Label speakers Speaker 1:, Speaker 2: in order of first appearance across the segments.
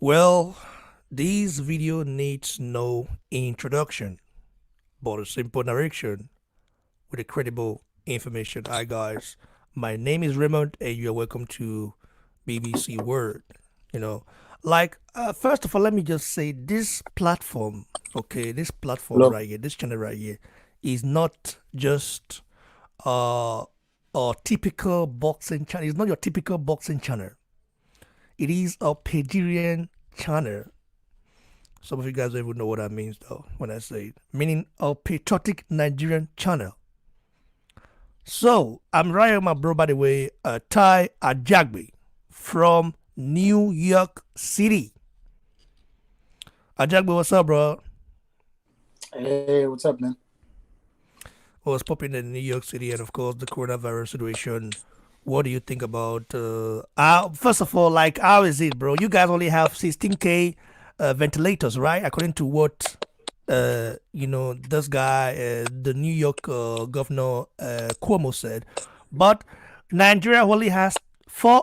Speaker 1: Well, this video needs no introduction, but a simple narration with a credible information. Hi guys, my name is Raymond, and you are welcome to BBC Word. You know, first of all, let me just say this platform, okay, this platform
Speaker 2: Hello.
Speaker 1: right here, this channel right here, is not just uh a typical boxing channel. It's not your typical boxing channel. It is a Nigerian channel. Some of you guys don't even know what that means though when I say it. Meaning a patriotic Nigerian channel. So I'm right with my bro, by the way, Ty Ajagbe from New York City. Ajagbe, what's up, bro?
Speaker 2: Hey, what's up, man?
Speaker 1: Was popping in New York City, and of course the coronavirus situation. What do you think about? First of all, like, how is it, bro? You guys only have 16K ventilators, right? According to what this guy, the New York governor Cuomo said. But Nigeria only has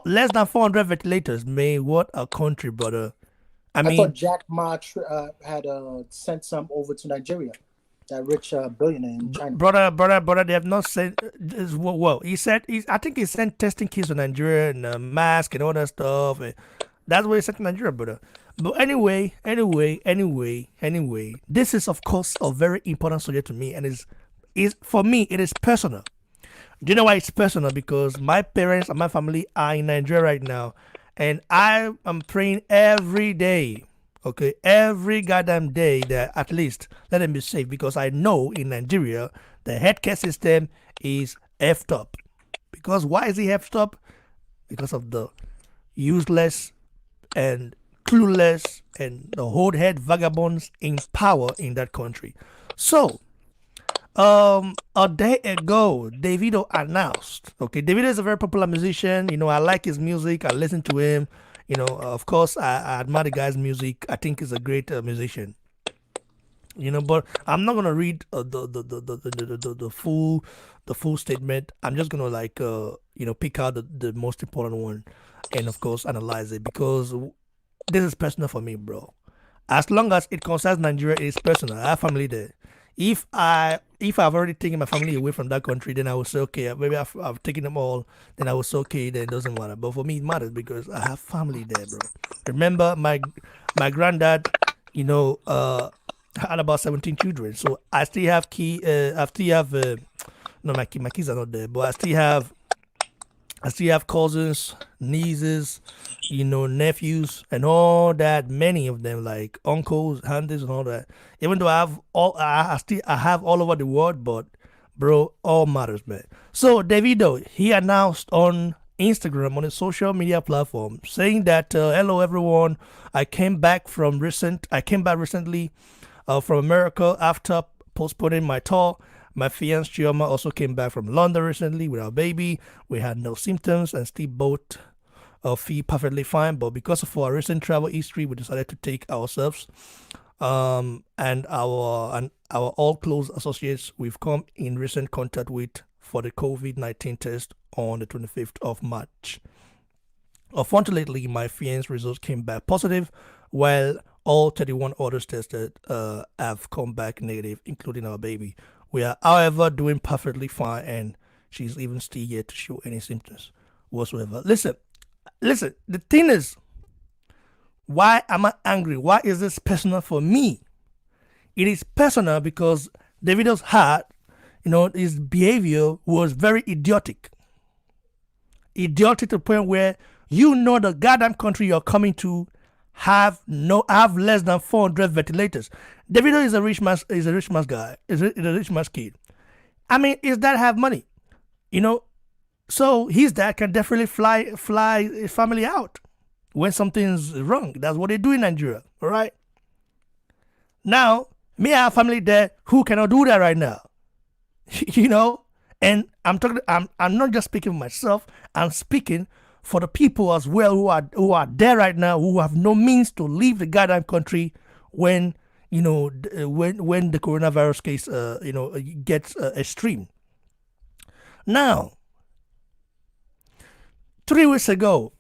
Speaker 1: less than 400 ventilators. Man, what a country, brother! I
Speaker 2: I thought
Speaker 1: mean,
Speaker 2: Jack Ma had sent some over to Nigeria, that rich billionaire in China.
Speaker 1: brother, they have not sent. Well, he said I think he sent testing kits to Nigeria and mask and all that stuff. And that's what he sent to Nigeria, brother. But anyway, this is of course a very important subject to me, and is for me it is personal. Do you know why it's personal? Because my parents and my family are in Nigeria right now, and I am praying every day, okay, every goddamn day that at least let them be safe. Because I know in Nigeria the healthcare system is effed up. Because why is it effed up? Because of the useless and clueless and the old head vagabonds in power in that country. So a day ago, Davido announced. Okay, Davido is a very popular musician. I like his music. I listen to him. Of course, I admire the guy's music. I think he's a great musician. But I'm not gonna read the full statement. I'm just gonna pick out the most important one, and of course analyze it because this is personal for me, bro. As long as it concerns Nigeria, it is personal. I have family there. If I've already taken my family away from that country, then I will say okay. Maybe I've taken them all. Then I will say okay. Then it doesn't matter. But for me, it matters because I have family there, bro. Remember, my granddad, you know, uh, had about 17 children. So I still have I still have no, my kids are not there, but I still have cousins, nieces, nephews, and all that. Many of them, like uncles, aunties, and all that. Even though I have all over the world, but bro, all matters, man. So Davido, he announced on Instagram, on a social media platform, saying that hello everyone, I came back recently from America after postponing my tour. My fiance Chioma also came back from London recently with our baby. We had no symptoms and still both feel perfectly fine. But because of our recent travel history, we decided to take ourselves and our all close associates we've come in recent contact with for the COVID-19 test on the 25th of March. Unfortunately, my fiance's results came back positive, while all 31 others tested have come back negative, including our baby. We are, however, doing perfectly fine, and she's even still yet to show any symptoms whatsoever. Listen. The thing is, why am I angry? Why is this personal for me? It is personal because Davido's heart, his behavior was very idiotic. Idiotic to the point where the goddamn country you're coming to have less than 400 ventilators. Davido is a rich man's guy. Is a rich man's kid. I mean, his dad have money, you know, so his dad can definitely fly his family out when something's wrong. That's what they do in Nigeria. All right. Now, me, I have family there who cannot do that right now. you know, and I'm not just speaking for myself. I'm speaking for the people as well who are there right now who have no means to leave the goddamn country when when the coronavirus case gets extreme. Now, 3 weeks ago,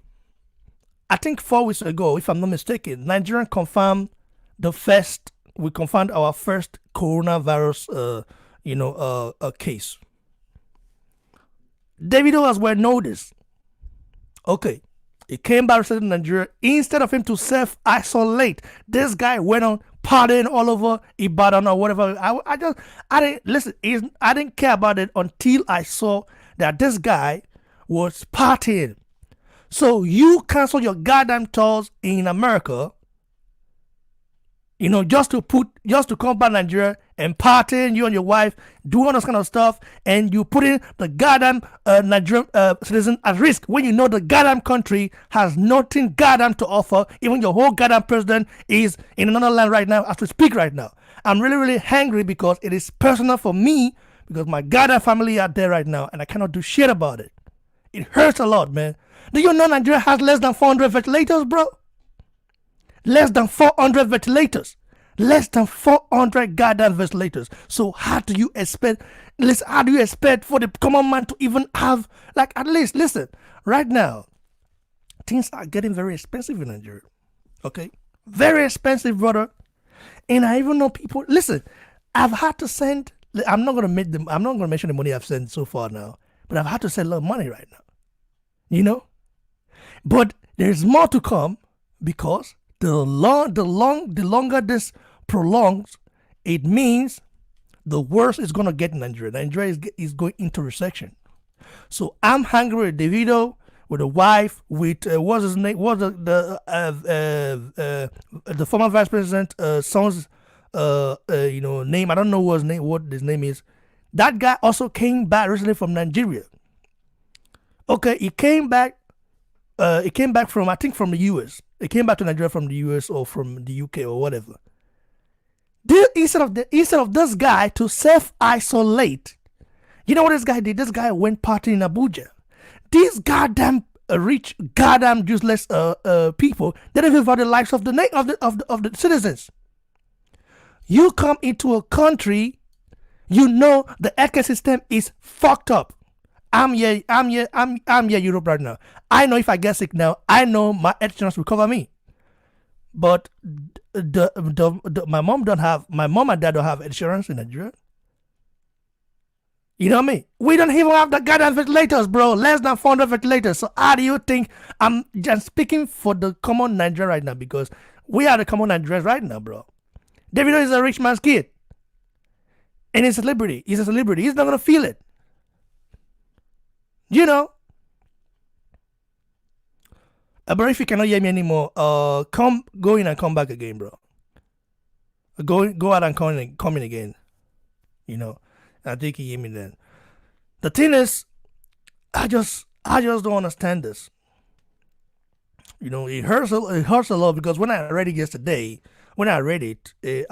Speaker 1: I think 4 weeks ago, if I'm not mistaken, Nigerian we confirmed our first coronavirus, case. Davido as well noticed. Okay, he came back to Nigeria. Instead of him to self-isolate, this guy went on partying all over Ibadan or whatever. I didn't listen. I didn't care about it until I saw that this guy was partying. So you cancel your goddamn tours in America, just to come back to Nigeria and partying, you and your wife, doing all this kind of stuff, and you putting the goddamn Nigerian citizen at risk when you know the goddamn country has nothing goddamn to offer. Even your whole goddamn president is in another land right now as we speak right now. I'm really, really angry because it is personal for me because my goddamn family are there right now and I cannot do shit about it. It hurts a lot, man. Do you know Nigeria has less than 400 ventilators, bro? Less than 400 ventilators. Less than 400 goddamn ventilators. So how do you expect for the common man to even have, at least, listen, right now, things are getting very expensive in Nigeria. Okay? Very expensive, brother. And I even know people, listen, I've had to send, I'm not going to mention the money I've sent so far now, but I've had to send a lot of money right now. But there's more to come because the longer this prolongs, it means the worse it's gonna get in Nigeria. Nigeria is going into recession. So I'm angry with Davido, with the wife, with what's his name? What's the former vice president son's name? I don't know what his name is. That guy also came back recently from Nigeria. Okay, he came back from, I think, from the US. He came back to Nigeria from the US or from the UK or whatever. Instead of this guy to self-isolate, you know what this guy did? This guy went partying in Abuja. These goddamn rich, goddamn useless people, they don't even value the lives of the citizens. You come into a country, you know the healthcare system is fucked up. I'm here Europe right now. I know if I get sick now, I know my health insurance will cover me. But my mom and dad don't have insurance in Nigeria. You know what I mean? We don't even have the goddamn ventilators, bro. Less than 400 ventilators. So how do you think I'm just speaking for the common Nigerian right now? Because we are the common Nigerians right now, bro. Davido is a rich man's kid. And he's a celebrity. He's not going to feel it. But if you cannot hear me anymore, go in and come back again, bro. Go out and come in again. I think you hear me then. The thing is, I just don't understand this. It hurts a lot because when I read it yesterday, I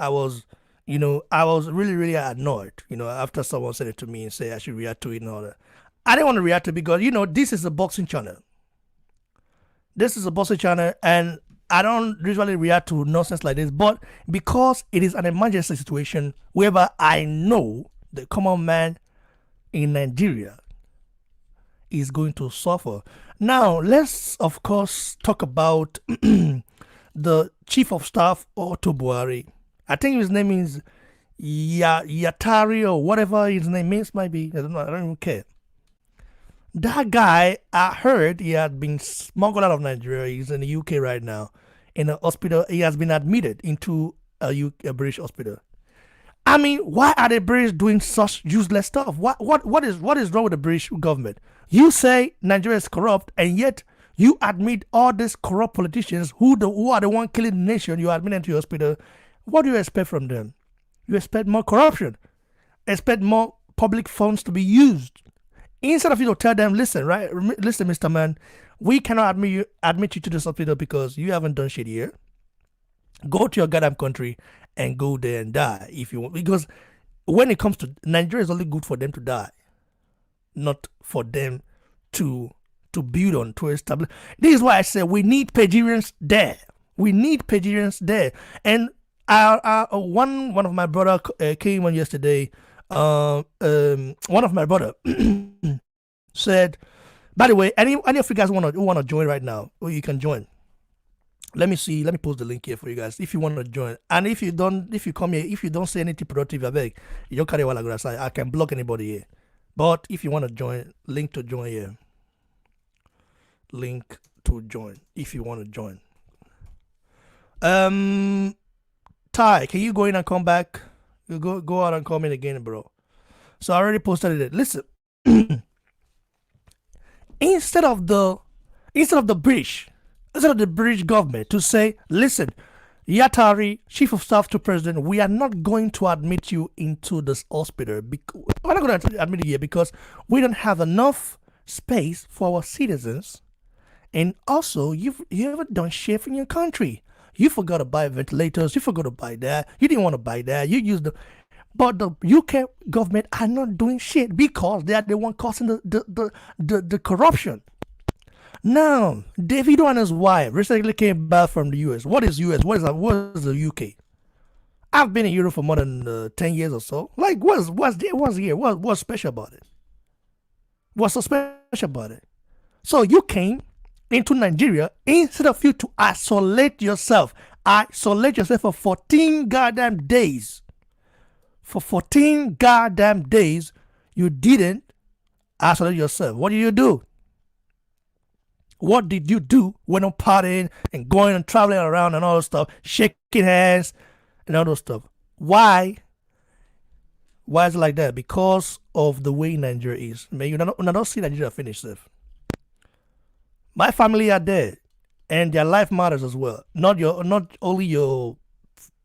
Speaker 1: was really, really annoyed. After someone said it to me and say I should react to it and all that. I didn't want to react to it because this is a boxing channel. And I don't usually react to nonsense like this, but because it is an emergency situation whereby I know the common man in Nigeria is going to suffer. Now, let's of course talk about the chief of staff, Otto Buhari. I think his name is Yatari or whatever his name is, might be. I don't know. I don't even care. That guy, I heard he had been smuggled out of Nigeria. He's in the UK right now. In a hospital, he has been admitted into a British hospital. I mean, why are the British doing such useless stuff? What is wrong with the British government? You say Nigeria is corrupt, and yet you admit all these corrupt politicians who are the one killing the nation. You admit them to your hospital. What do you expect from them? You expect more corruption. Expect more public funds to be used. Instead of you to tell them, listen, Mr. Man, we cannot admit you to this hospital because you haven't done shit here. Go to your goddamn country and go there and die if you want. Because when it comes to Nigeria, it's only good for them to die, not for them to build on, to establish. This is why I say we need Nigerians there. And one of my brother came on yesterday. One of my brother said, by the way, any of you guys want to join right now, or you can join. Let me see. Let me post the link here for you guys if you want to join. And if you come here, if you don't say anything productive, I beg you don't carry what I say. I can block anybody here. But if you want to join, link to join here. Link to join if you want to join. Ty, can you go in and come back? You go out and come in again, bro. So I already posted it. Listen, instead of the British government to say, listen, Yatari, Chief of Staff to President, we are not going to admit you into this hospital. We're not going to admit you here because we don't have enough space for our citizens. And also, you haven't done shit in your country. You forgot to buy ventilators. You forgot to buy that. You didn't want to buy that. You used the... But the UK government are not doing shit because they are the one causing the corruption. Now, Davido and his wife recently came back from the US. What is US? What is the UK? I've been in Europe for more than 10 years or so. Like, what's here? What's special about it? What's so special about it? So you came into Nigeria instead of you to isolate yourself. Isolate yourself for 14 goddamn days. For 14 goddamn days, you didn't isolate yourself. What did you do? What did you do when I'm partying and going and traveling around and all that stuff, shaking hands and all that stuff? Why? Why is it like that? Because of the way Nigeria is. Man, you don't see Nigeria finish stuff. My family are there, and their life matters as well. Not only your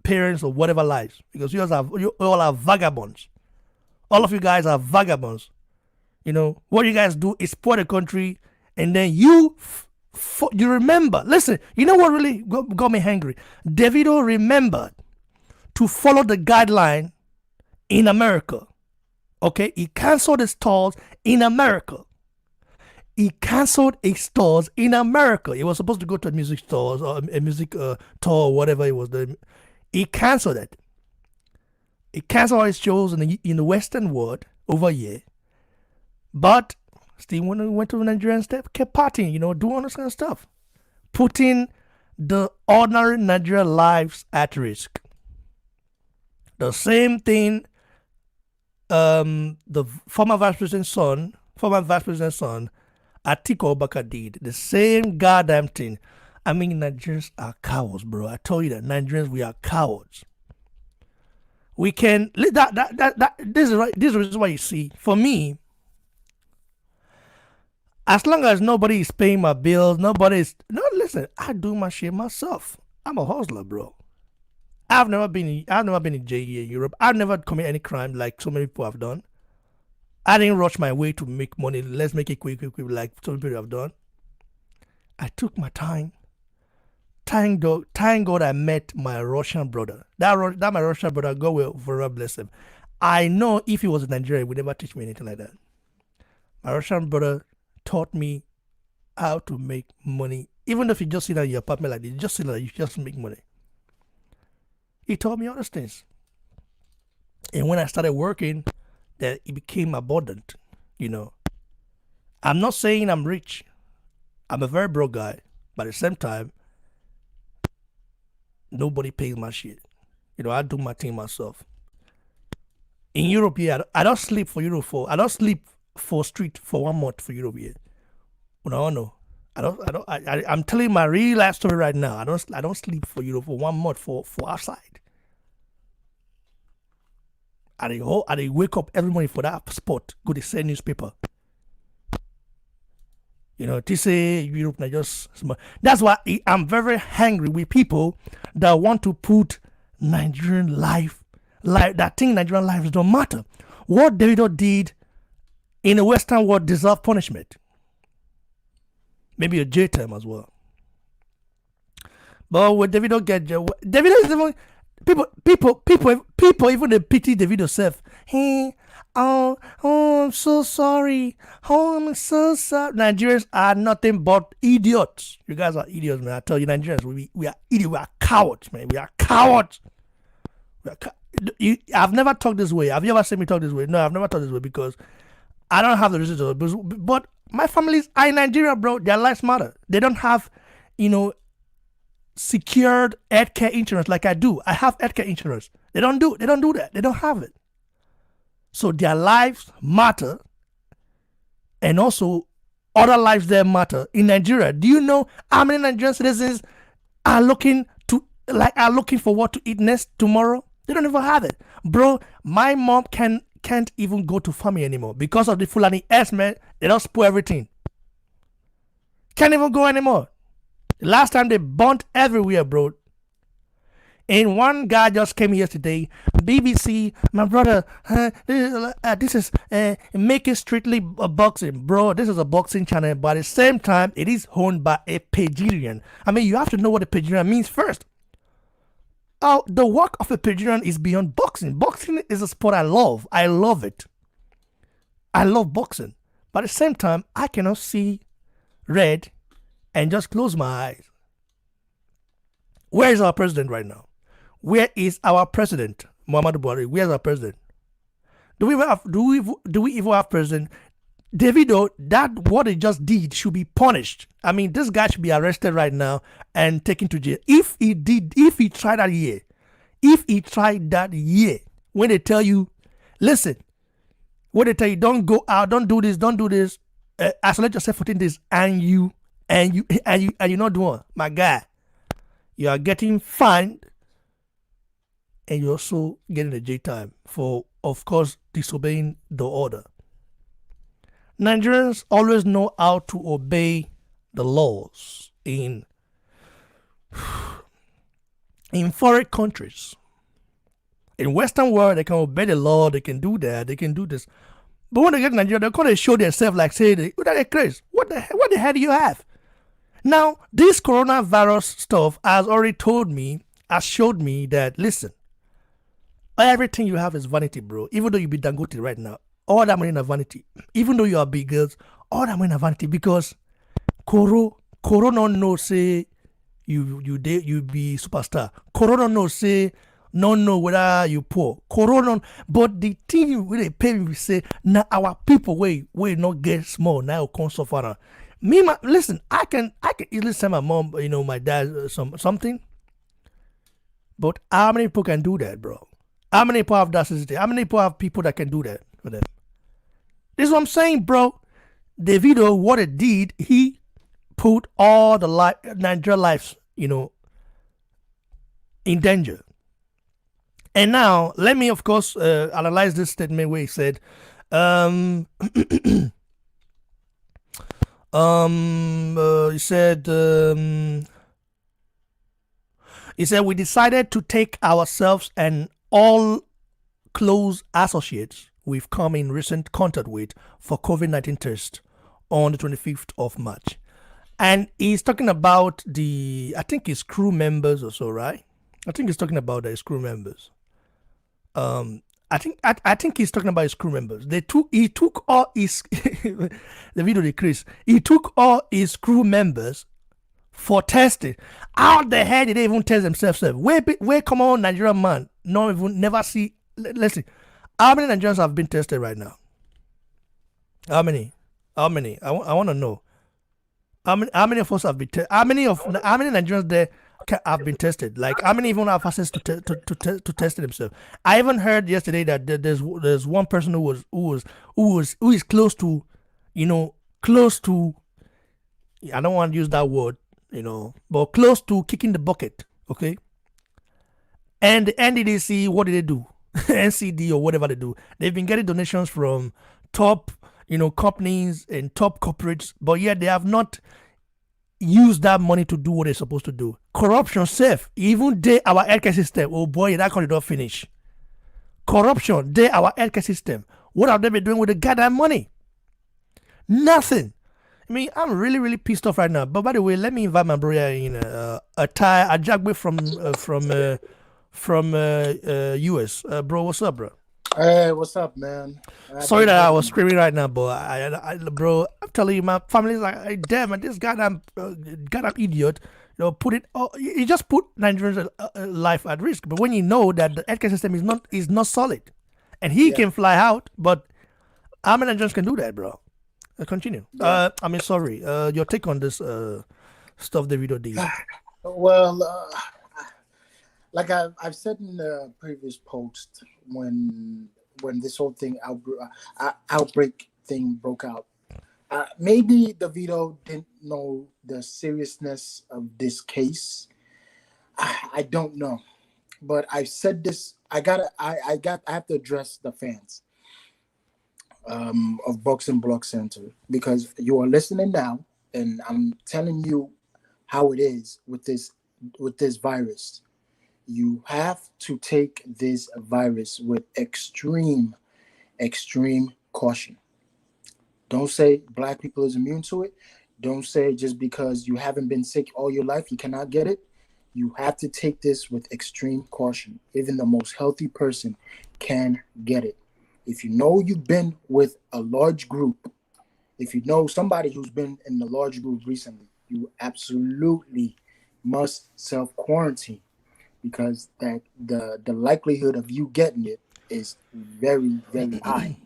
Speaker 1: parents or whatever lives, because you all are vagabonds. All of you guys are vagabonds. You know what you guys do is spoil the country. And then you remember. Listen, you know what really got me angry? Davido remembered to follow the guideline in America. Okay, he canceled his stores in America. He canceled his stores in America. He was supposed to go to a music store or a music tour or whatever it was. He canceled it. He canceled all his shows in the Western world over here. But still went to Nigerian step, kept partying, doing all this kind of stuff. Putting the ordinary Nigerian lives at risk. The same thing the former vice president's son, Atiku Abubakar did. The same goddamn thing. I mean, Nigerians are cowards, bro. I told you that. Nigerians, we are cowards. We can... This is what you see. For me, as long as nobody is paying my bills, listen, I do my shit myself. I'm a hustler, bro. I've never been in jail here in Europe. I've never committed any crime like so many people have done. I didn't rush my way to make money. Let's make it quick, like so many people have done. I took my time. Thank God I met my Russian brother. That my Russian brother, God will forever bless him. I know if he was in Nigeria, he would never teach me anything like that. My Russian brother taught me how to make money. Even if you just sit in your apartment like this, you just sit like you just make money. He taught me all those things. And when I started working, that it became abundant, I'm not saying I'm rich. I'm a very broke guy. But at the same time, nobody pays my shit. I do my thing myself. In Europe, yeah, I don't sleep for Europe I don't sleep for street for 1 month for Europe here. No. I'm telling my real life story right now. I don't sleep for Europe for 1 month for outside. I wake up every morning for that spot. Go to sell newspaper. They say Europe not just small. That's why I'm very angry with people that want to put Nigerian life, like that think Nigerian lives don't matter. What Davido did in the Western world deserve punishment. Maybe a Jailterm as well. But when Davido Davido is even people even they pity Davido self. Hey, I'm so sorry. I'm so sorry. Nigerians are nothing but idiots. You guys are idiots, man. I tell you, Nigerians, we are idiots. We are cowards, man. We are cowards. I've never talked this way. Have you ever seen me talk this way? No, I've never talked this way because I don't have the reason to. But my families are in Nigeria, bro. Their lives matter. They don't have, secured healthcare insurance like I do. I have healthcare insurance. They don't do that. They don't have it. So their lives matter, and also other lives there matter. In Nigeria, do you know how many Nigerian citizens are looking for what to eat next tomorrow? They don't even have it. Bro, my mom can't even go to farming anymore because of the Fulani S-men. They don't spoil everything. Can't even go anymore. The last time they burnt everywhere, bro. And one guy just came yesterday. BBC, my brother, this is make it strictly a boxing, bro. This is a boxing channel, but at the same time, it is owned by a Nigerian. I mean, you have to know what a Nigerian means first. Oh, the work of a Nigerian is beyond boxing. Boxing is a sport I love. I love it. I love boxing, but at the same time, I cannot see red and just close my eyes. Where is our president right now? Where is our president, Muhammadu Buhari? Where's our president? Do we even have president? Davido, that what he just did should be punished. I mean, this guy should be arrested right now and taken to jail. If he tried that year, when they tell you, listen, when they tell you don't go out, don't do this, isolate yourself for 10 days, and you're not doing, my guy, you are getting fined, and you're also getting a jail time for, of course, disobeying the order. Nigerians always know how to obey the laws in foreign countries. In Western world, they can obey the law, they can do that, they can do this. But when they get to Nigeria, they're going to show themselves like, say, what the hell do you have? Now, this coronavirus stuff has showed me that, listen, everything you have is vanity, bro. Even though you be Dangote right now, all that money in vanity. Even though you are big girls, all that money in vanity, because Corona no say you be superstar. Corona no say no know whether you poor. Corona, but the thing we they pay me say now our people we not get small now come suffer. Listen, I can easily send my mom, my dad something. But how many people can do that, bro? How many people have that system? How many people have people that can do that for them? This is what I'm saying, bro. Davido, what it did, he put all the Nigerian lives, in danger. And now, let me, of course, analyze this statement where he said, he said, we decided to take ourselves and all close associates we've come in recent contact with for COVID-19 test on the 25th of March. And he's talking about I think his crew members or so, right? I think he's talking about his crew members. I think he's talking about his crew members. He took all his the video decreased. He took all his crew members for testing. How the hell did they even test themselves? Where come on, Nigerian man? No, even never see. Let's see. How many Nigerians have been tested right now? How many? I want to know. How many of us have been tested? How many Nigerians there have been tested? Like, how many even have access to test themselves? I even heard yesterday that there's one person who is close to, close to. I don't want to use that word, but close to kicking the bucket. Okay. And the NDDC, what did they do? NCD or whatever they do, they've been getting donations from top, companies and top corporates, but yet they have not used that money to do what they're supposed to do. Corruption, safe. Even our healthcare system. Oh boy, that country don't finish. Corruption, our healthcare system. What have they been doing with the goddamn money? Nothing. I mean, I'm really, really pissed off right now. But by the way, let me invite my brother in a Jagwe from US. Bro, what's up, bro?
Speaker 2: Hey, what's up, man?
Speaker 1: Sorry that I was screaming right now, but bro, I'm telling you, my family's like, hey, damn, man, this goddamn idiot, he just put Nigerians' life at risk. But when you know that the healthcare system is not solid, and he can fly out, but how many Nigerians can do that, bro? Continue. Yeah. Sorry. Your take on this stuff Davido did.
Speaker 2: Well, like I've said in the previous post, when this whole outbreak thing broke out, maybe Davido didn't know the seriousness of this case. I don't know, but I've said this. I have to address the fans of Box and Block Center, because you are listening now, and I'm telling you how it is with this virus. You have to take this virus with extreme caution. Don't say black people is immune to it. Don't say just because you haven't been sick all your life you cannot get it. You have to take this with extreme caution. Even the most healthy person can get it. If you know you've been with a large group, if you know somebody who's been in a large group recently, you absolutely must self quarantine, because that the likelihood of you getting it is very high.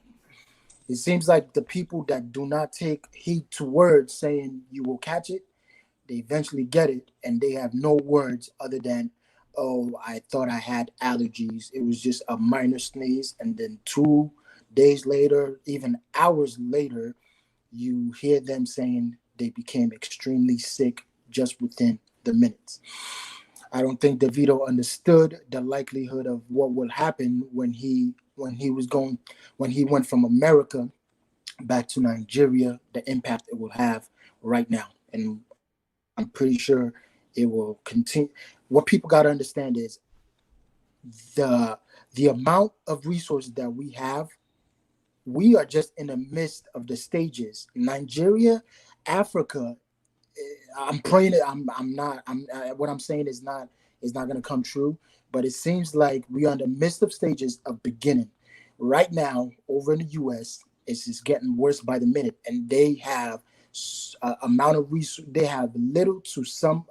Speaker 2: It seems like the people that do not take heed to words saying you will catch it, they eventually get it, and they have no words other than, "Oh, I thought I had allergies. It was just a minor sneeze." And then 2 days later, even hours later, you hear them saying they became extremely sick just within the minutes. I don't think DeVito understood the likelihood of what will happen when he went from America back to Nigeria, the impact it will have right now. And I'm pretty sure it will continue. What people got to understand is the the amount of resources that we have. We are just in the midst of the stages. Nigeria, Africa, I'm praying it. I'm not. I'm. What I'm saying is not going to come true. But it seems like we are in the midst of stages of beginning. Right now, over in the U.S., it's just getting worse by the minute, and they have amount of they have little to some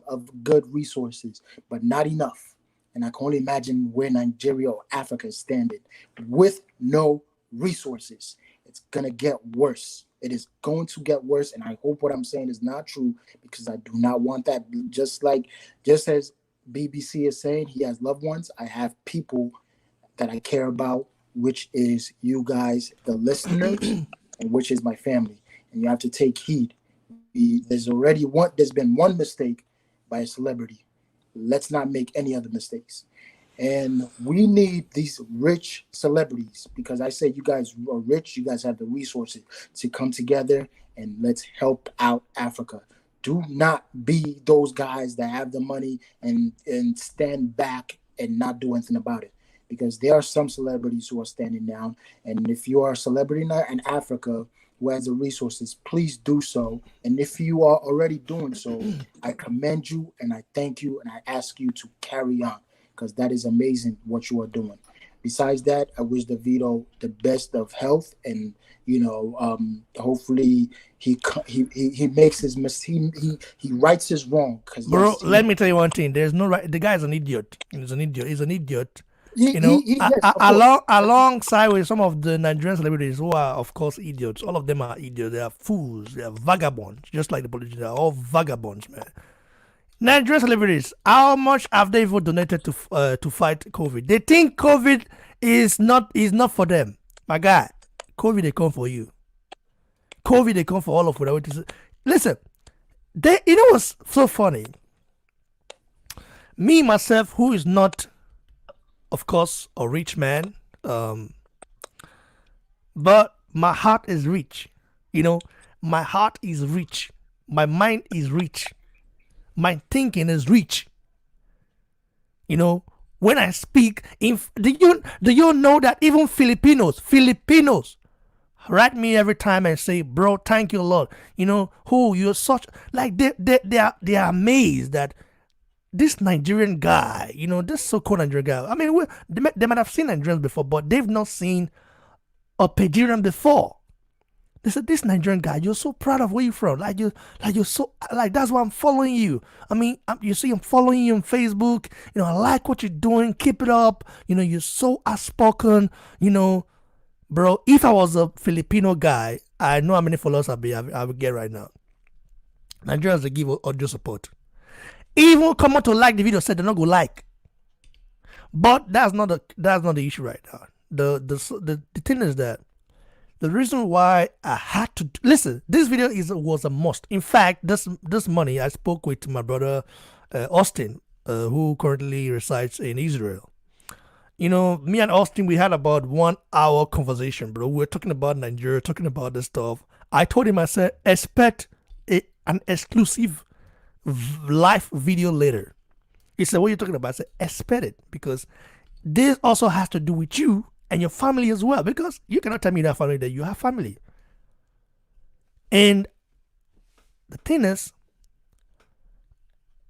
Speaker 2: of good resources, but not enough. And I can only imagine where Nigeria or Africa is standing with no resources. It's gonna get worse. It is going to get worse, and I hope what I'm saying is not true, because I do not want that. Just as BBC is saying, he has loved ones. I have people that I care about, which is you guys, the listeners, and which is my family. And you have to take heed. There's been one mistake by a celebrity. Let's not make any other mistakes. And we need these rich celebrities, because I say you guys are rich, you guys have the resources to come together and let's help out Africa. Do not be those guys that have the money and stand back and not do anything about it. Because there are some celebrities who are standing down. And if you are a celebrity in Africa who has the resources, please do so. And if you are already doing so, I commend you and I thank you and I ask you to carry on, because that is amazing what you are doing. Besides that, I wish Davido the best of health, and hopefully he makes his he rights his wrong, because
Speaker 1: Bro,
Speaker 2: yes,
Speaker 1: let me tell you one thing. There's no right. The guy's an idiot. He's an idiot. He's an idiot.
Speaker 2: yes, of course.
Speaker 1: Alongside with some of the Nigerian celebrities who are, of course, idiots. All of them are idiots. They are fools. They are vagabonds. Just like the politicians, they are all vagabonds, man. Nigerian celebrities, how much have they even donated to fight COVID? They think COVID is not for them. My guy, COVID they come for you. COVID they come for all of us. Listen, what's so funny? Me myself, who is not, of course, a rich man, but my heart is rich. My heart is rich. My mind is rich. My thinking is rich. When I speak, do you know that even Filipinos write me every time and say, "Bro, thank you a lot." Who you're such, like they are amazed that this Nigerian guy, this so-called Nigerian guy. I mean, they might have seen Nigerians before, but they've not seen a Nigerian before. They said, "This Nigerian guy, you're so proud of where you're from. You're so like that's why I'm following you. I mean, you see, I'm following you on Facebook. I like what you're doing. Keep it up. You're so outspoken. Bro. If I was a Filipino guy, I know how many followers I would get right now. Nigerians they give audio support. Even come out to like the video, said they're not gonna like. But that's not the issue right now. The thing is that the reason why I had to listen, this video was a must. In fact, this morning I spoke with my brother Austin, who currently resides in Israel. You know, me and Austin, we had about 1 hour conversation, bro. We were talking about Nigeria, talking about this stuff. I told him, I said, expect an exclusive live video later. He said, what are you talking about? I said, expect it, because this also has to do with you and your family as well, because you cannot tell me that family that you have family. And the thing is,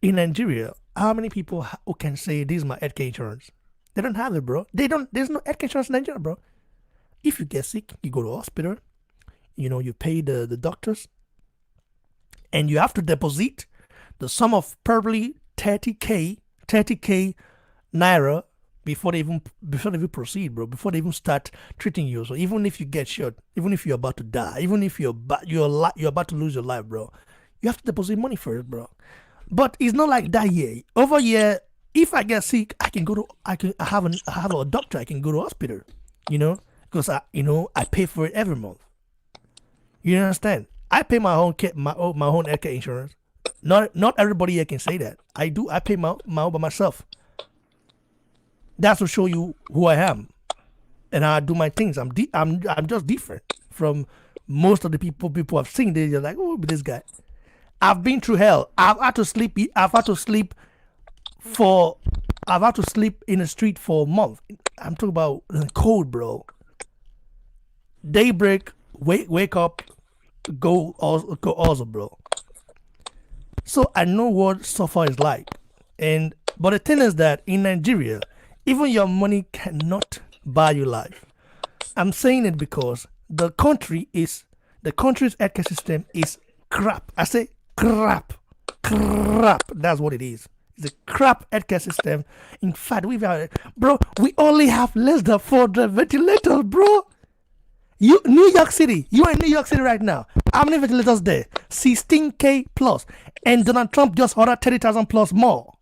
Speaker 1: in Nigeria, how many people who can say this is my healthcare insurance? They don't have it, bro. There's no healthcare insurance in Nigeria, bro. If you get sick, you go to the hospital, you know, you pay the doctors, and you have to deposit the sum of probably 30k naira before they even proceed, bro. Before they even start treating you. So even if you get shot, even if you're about to die, even if you're about to lose your life, bro, you have to deposit money first, bro. But it's not like that here. Over here, if I get sick, I have a doctor. I can go to hospital, you know, because I pay for it every month. You understand? I pay my own healthcare insurance. Not everybody here can say that. I do. I pay my own by myself. That's to show you who I am, and how I do my things. I'm just different from most of the people I've seen. They're like, oh, this guy. I've been through hell. I've had to sleep in the street for a month. I'm talking about the cold, bro. Daybreak, wake up, go also, bro. So I know what suffer is like. But the thing is that in Nigeria, even your money cannot buy you life. I'm saying it because the country's healthcare system is crap. I say crap. That's what it is. It's a crap healthcare system. In fact, we only have less than 400 ventilators, bro. New York City, you are in New York City right now. How many ventilators there? 16k plus. And Donald Trump just ordered 30,000 plus more.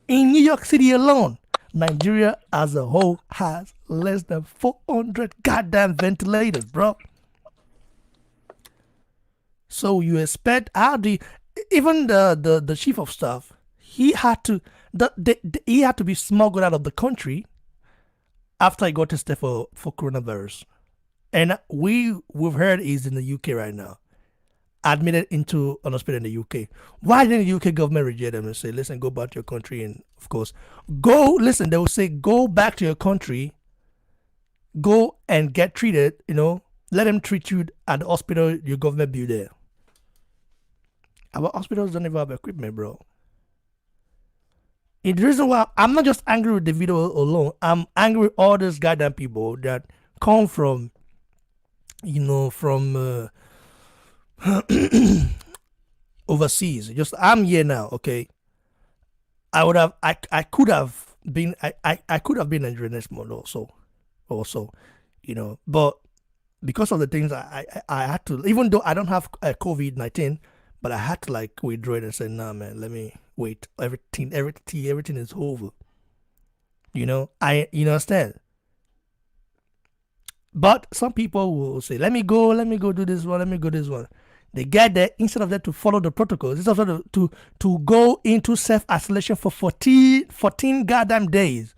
Speaker 1: In New York City alone, Nigeria as a whole has less than 400 goddamn ventilators, bro. So you expect even the chief of staff, he had to be smuggled out of the country after he got tested for coronavirus. And we've heard he's in the UK right now, admitted into an hospital in the UK. Why didn't the UK government reject them and say, listen, go back to your country? And of course, they will say, go back to your country, go and get treated, you know, let them treat you at the hospital your government built there. Our hospitals don't even have equipment, bro. And the reason why I'm not just angry with Davido alone, I'm angry with all these goddamn people that come from, overseas. Just I'm here now, okay. I could have been Nigerian next month also, but because of the things I had to, even though I don't have COVID-19, but I had to like withdraw it and say, nah, man, let me wait. Everything is over. You understand? But some people will say, let me go do this one. They get there, instead of that to follow the protocols, instead of to go into self-isolation for 14 goddamn days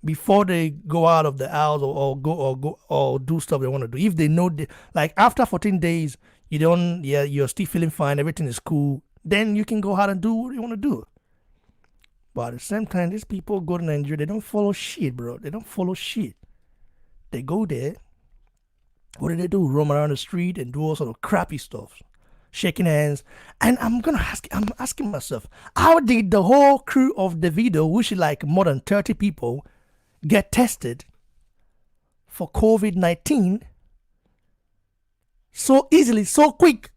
Speaker 1: before they go out of the house or do stuff they want to do. If they know, like after 14 days, you're still feeling fine, everything is cool, then you can go out and do what you want to do. But at the same time, these people go to Nigeria, they don't follow shit, bro. They don't follow shit. They go there. What do? Roam around the street and do all sort of crappy stuff, shaking hands. And I'm asking myself, how did the whole crew of Davido, which is like more than 30 people, get tested for COVID-19 so easily, so quick,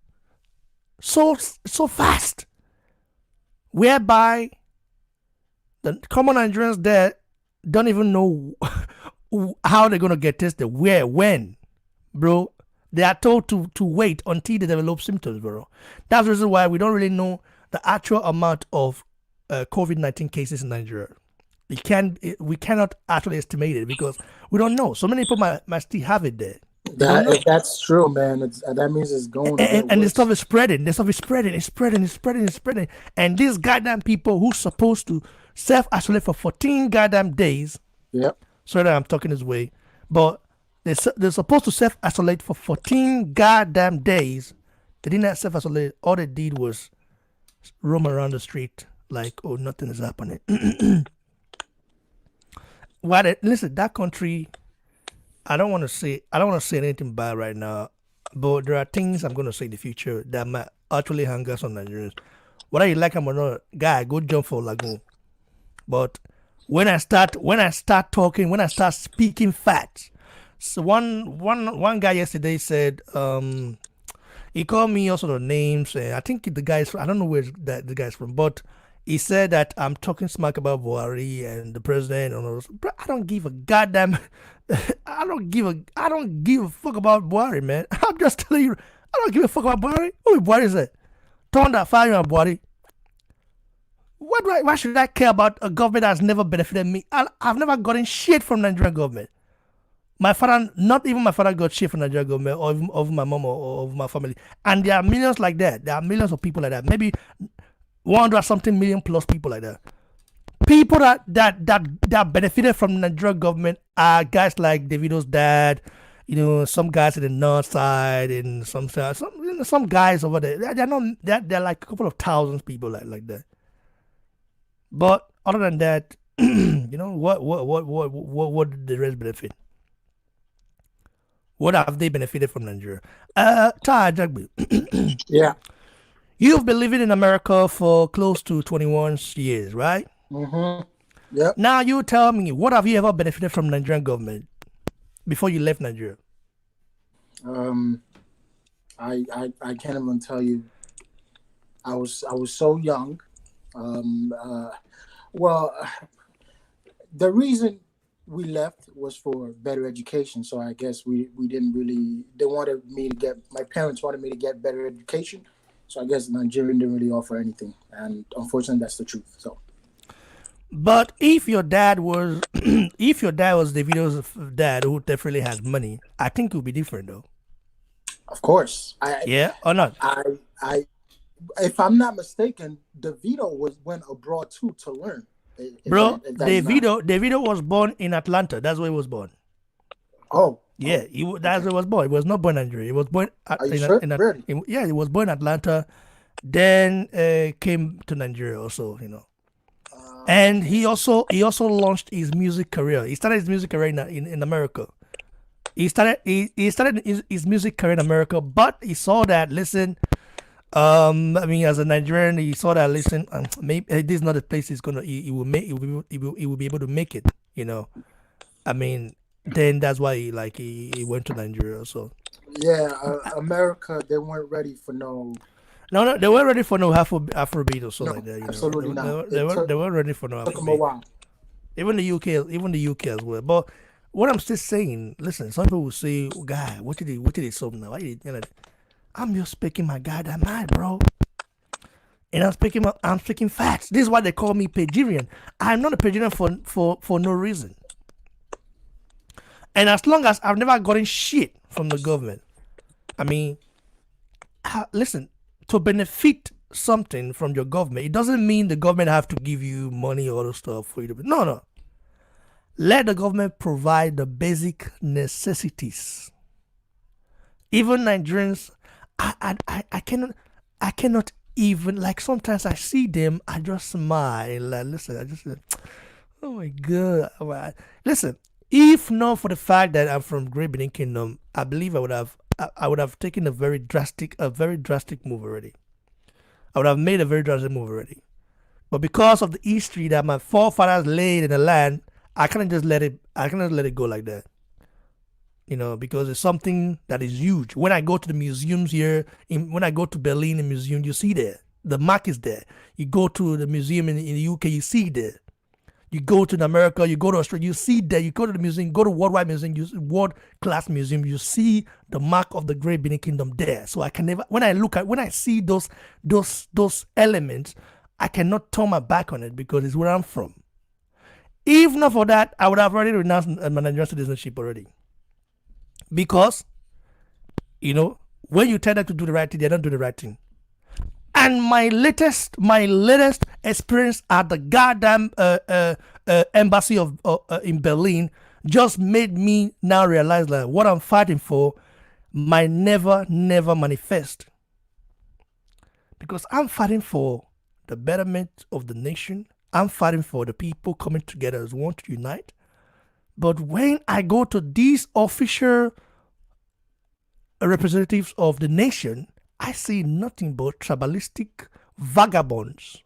Speaker 1: so fast, whereby the common Nigerians there don't even know how they're gonna get tested, where, when, bro. They are told to wait until they develop symptoms, bro. That's the reason why we don't really know the actual amount of COVID-19 cases in Nigeria. We cannot actually estimate it because we don't know. So many people might still have it there.
Speaker 2: If that's true, man, that means it's going to
Speaker 1: and the stuff is spreading. The stuff is spreading. It's spreading. And these goddamn people who's supposed to self-isolate for 14 goddamn days.
Speaker 2: Yep.
Speaker 1: Sorry that I'm talking this way, but they're supposed to self-isolate for 14 goddamn days. They didn't self-isolate. All they did was roam around the street like, oh, nothing is happening. Listen, that country, I don't want to say anything bad right now, but there are things I'm going to say in the future that might actually hang us on Nigerians. Whether you like them or not, guy, go jump for Lagoon. But when I start talking, when I start speaking facts, so one guy yesterday said, he called me also the names. I think the guy's, I don't know where the guy's from, but he said that I'm talking smack about Buhari and the president and all those. Bro, I don't give a goddamn. I don't give a fuck about Buhari, man. I'm just telling you, I don't give a fuck about Buhari. Who Buhari is that? Turn that fire on Buhari. Why should I care about a government that's never benefited me? I've never gotten shit from Nigerian government. My father, not even my father got shit from Nigerian government or even of my mom or of my family. And there are millions like that. There are millions of people like that. Maybe 100 something million plus people like that. People that benefited from the Nigerian government are guys like Davido's dad, some guys in the north side and some guys over there. They're like a couple of thousands people like that. But other than that, what did the rest benefit? What have they benefited from Nigeria? Ty Jagby.
Speaker 2: Yeah.
Speaker 1: You've been living in America for close to 21 years, right?
Speaker 2: Mm-hmm. Yep.
Speaker 1: Now you tell me, what have you ever benefited from Nigerian government before you left Nigeria?
Speaker 2: I can't even tell you. I was so young. Well, the reason we left was for better education. So I guess we didn't really. My parents wanted me to get better education. So I guess Nigerian didn't really offer anything, and unfortunately, that's the truth. So.
Speaker 1: But if your dad was Davido's dad, who definitely has money, I think it would be different, though.
Speaker 2: Of course.
Speaker 1: Yeah or not?
Speaker 2: If I'm not mistaken, Davido went abroad too to learn.
Speaker 1: Davido was born in Atlanta. That's where he was born.
Speaker 2: Oh.
Speaker 1: Yeah, that's where he was born. He was not born in Nigeria. He was born
Speaker 2: really?
Speaker 1: He was born in Atlanta, then came to Nigeria also, And he also launched his music career. He started his music career in America. He started his music career in America, but he saw that, listen, as a Nigerian, he saw that, listen, maybe this is not the place he will be able to make it, Then that's why he went to Nigeria. So
Speaker 2: yeah, America, they weren't ready for no.
Speaker 1: No, they weren't ready for no Afrobeat or something like that.
Speaker 2: Absolutely not.
Speaker 1: They weren't ready for no Afrobeat.
Speaker 2: Took them a while.
Speaker 1: Even the UK as well. But what I'm still saying, listen, some people will say, oh, "Guy, what did he solve now?" I'm just speaking my goddamn mind, bro. And I'm speaking facts. This is why they call me Nigerian. I'm not a Nigerian for no reason. And as long as I've never gotten shit from the government, listen, to benefit something from your government, it doesn't mean the government have to give you money or other stuff for you to. No. Let the government provide the basic necessities. Even Nigerians, I cannot even, like, sometimes I see them, I just smile. Like, listen, oh my God. Listen, if not for the fact that I'm from Great Benin Kingdom, I believe I would have taken a very drastic move already. I would have made a very drastic move already. But because of the history that my forefathers laid in the land, I cannot just let it go like that. Because it's something that is huge. When I go to the museums here, when I go to Berlin, the museum, you see there. The mark is there. You go to the museum in the UK, you see there. You go to America, you go to Australia, you see there, you go to the museum, go to worldwide museum, you world class museum, you see the mark of the great Benin Kingdom there. So I can never, when I see those elements, I cannot turn my back on it because it's where I'm from. If not for that, I would have already renounced my Nigerian citizenship already. Because, when you tell them to do the right thing, they don't do the right thing. And my latest experience at the goddamn embassy of in Berlin just made me now realize that what I'm fighting for might never manifest. Because I'm fighting for the betterment of the nation. I'm fighting for the people coming together as one to unite. But when I go to these official representatives of the nation, I see nothing but tribalistic vagabonds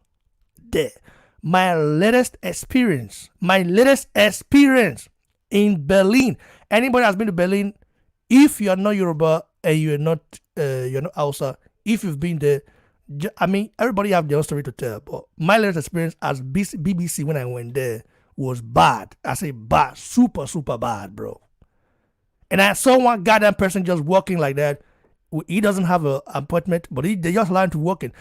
Speaker 1: there. My latest experience in Berlin. Anybody has been to Berlin, if you are not Yoruba and you're not Hausa, if you've been there, I mean, everybody have their own story to tell. But my latest experience as BBC when I went there was bad. I say bad, super bad, bro. And I saw one goddamn person just walking like that. He doesn't have an appointment, but they just learned to walk in.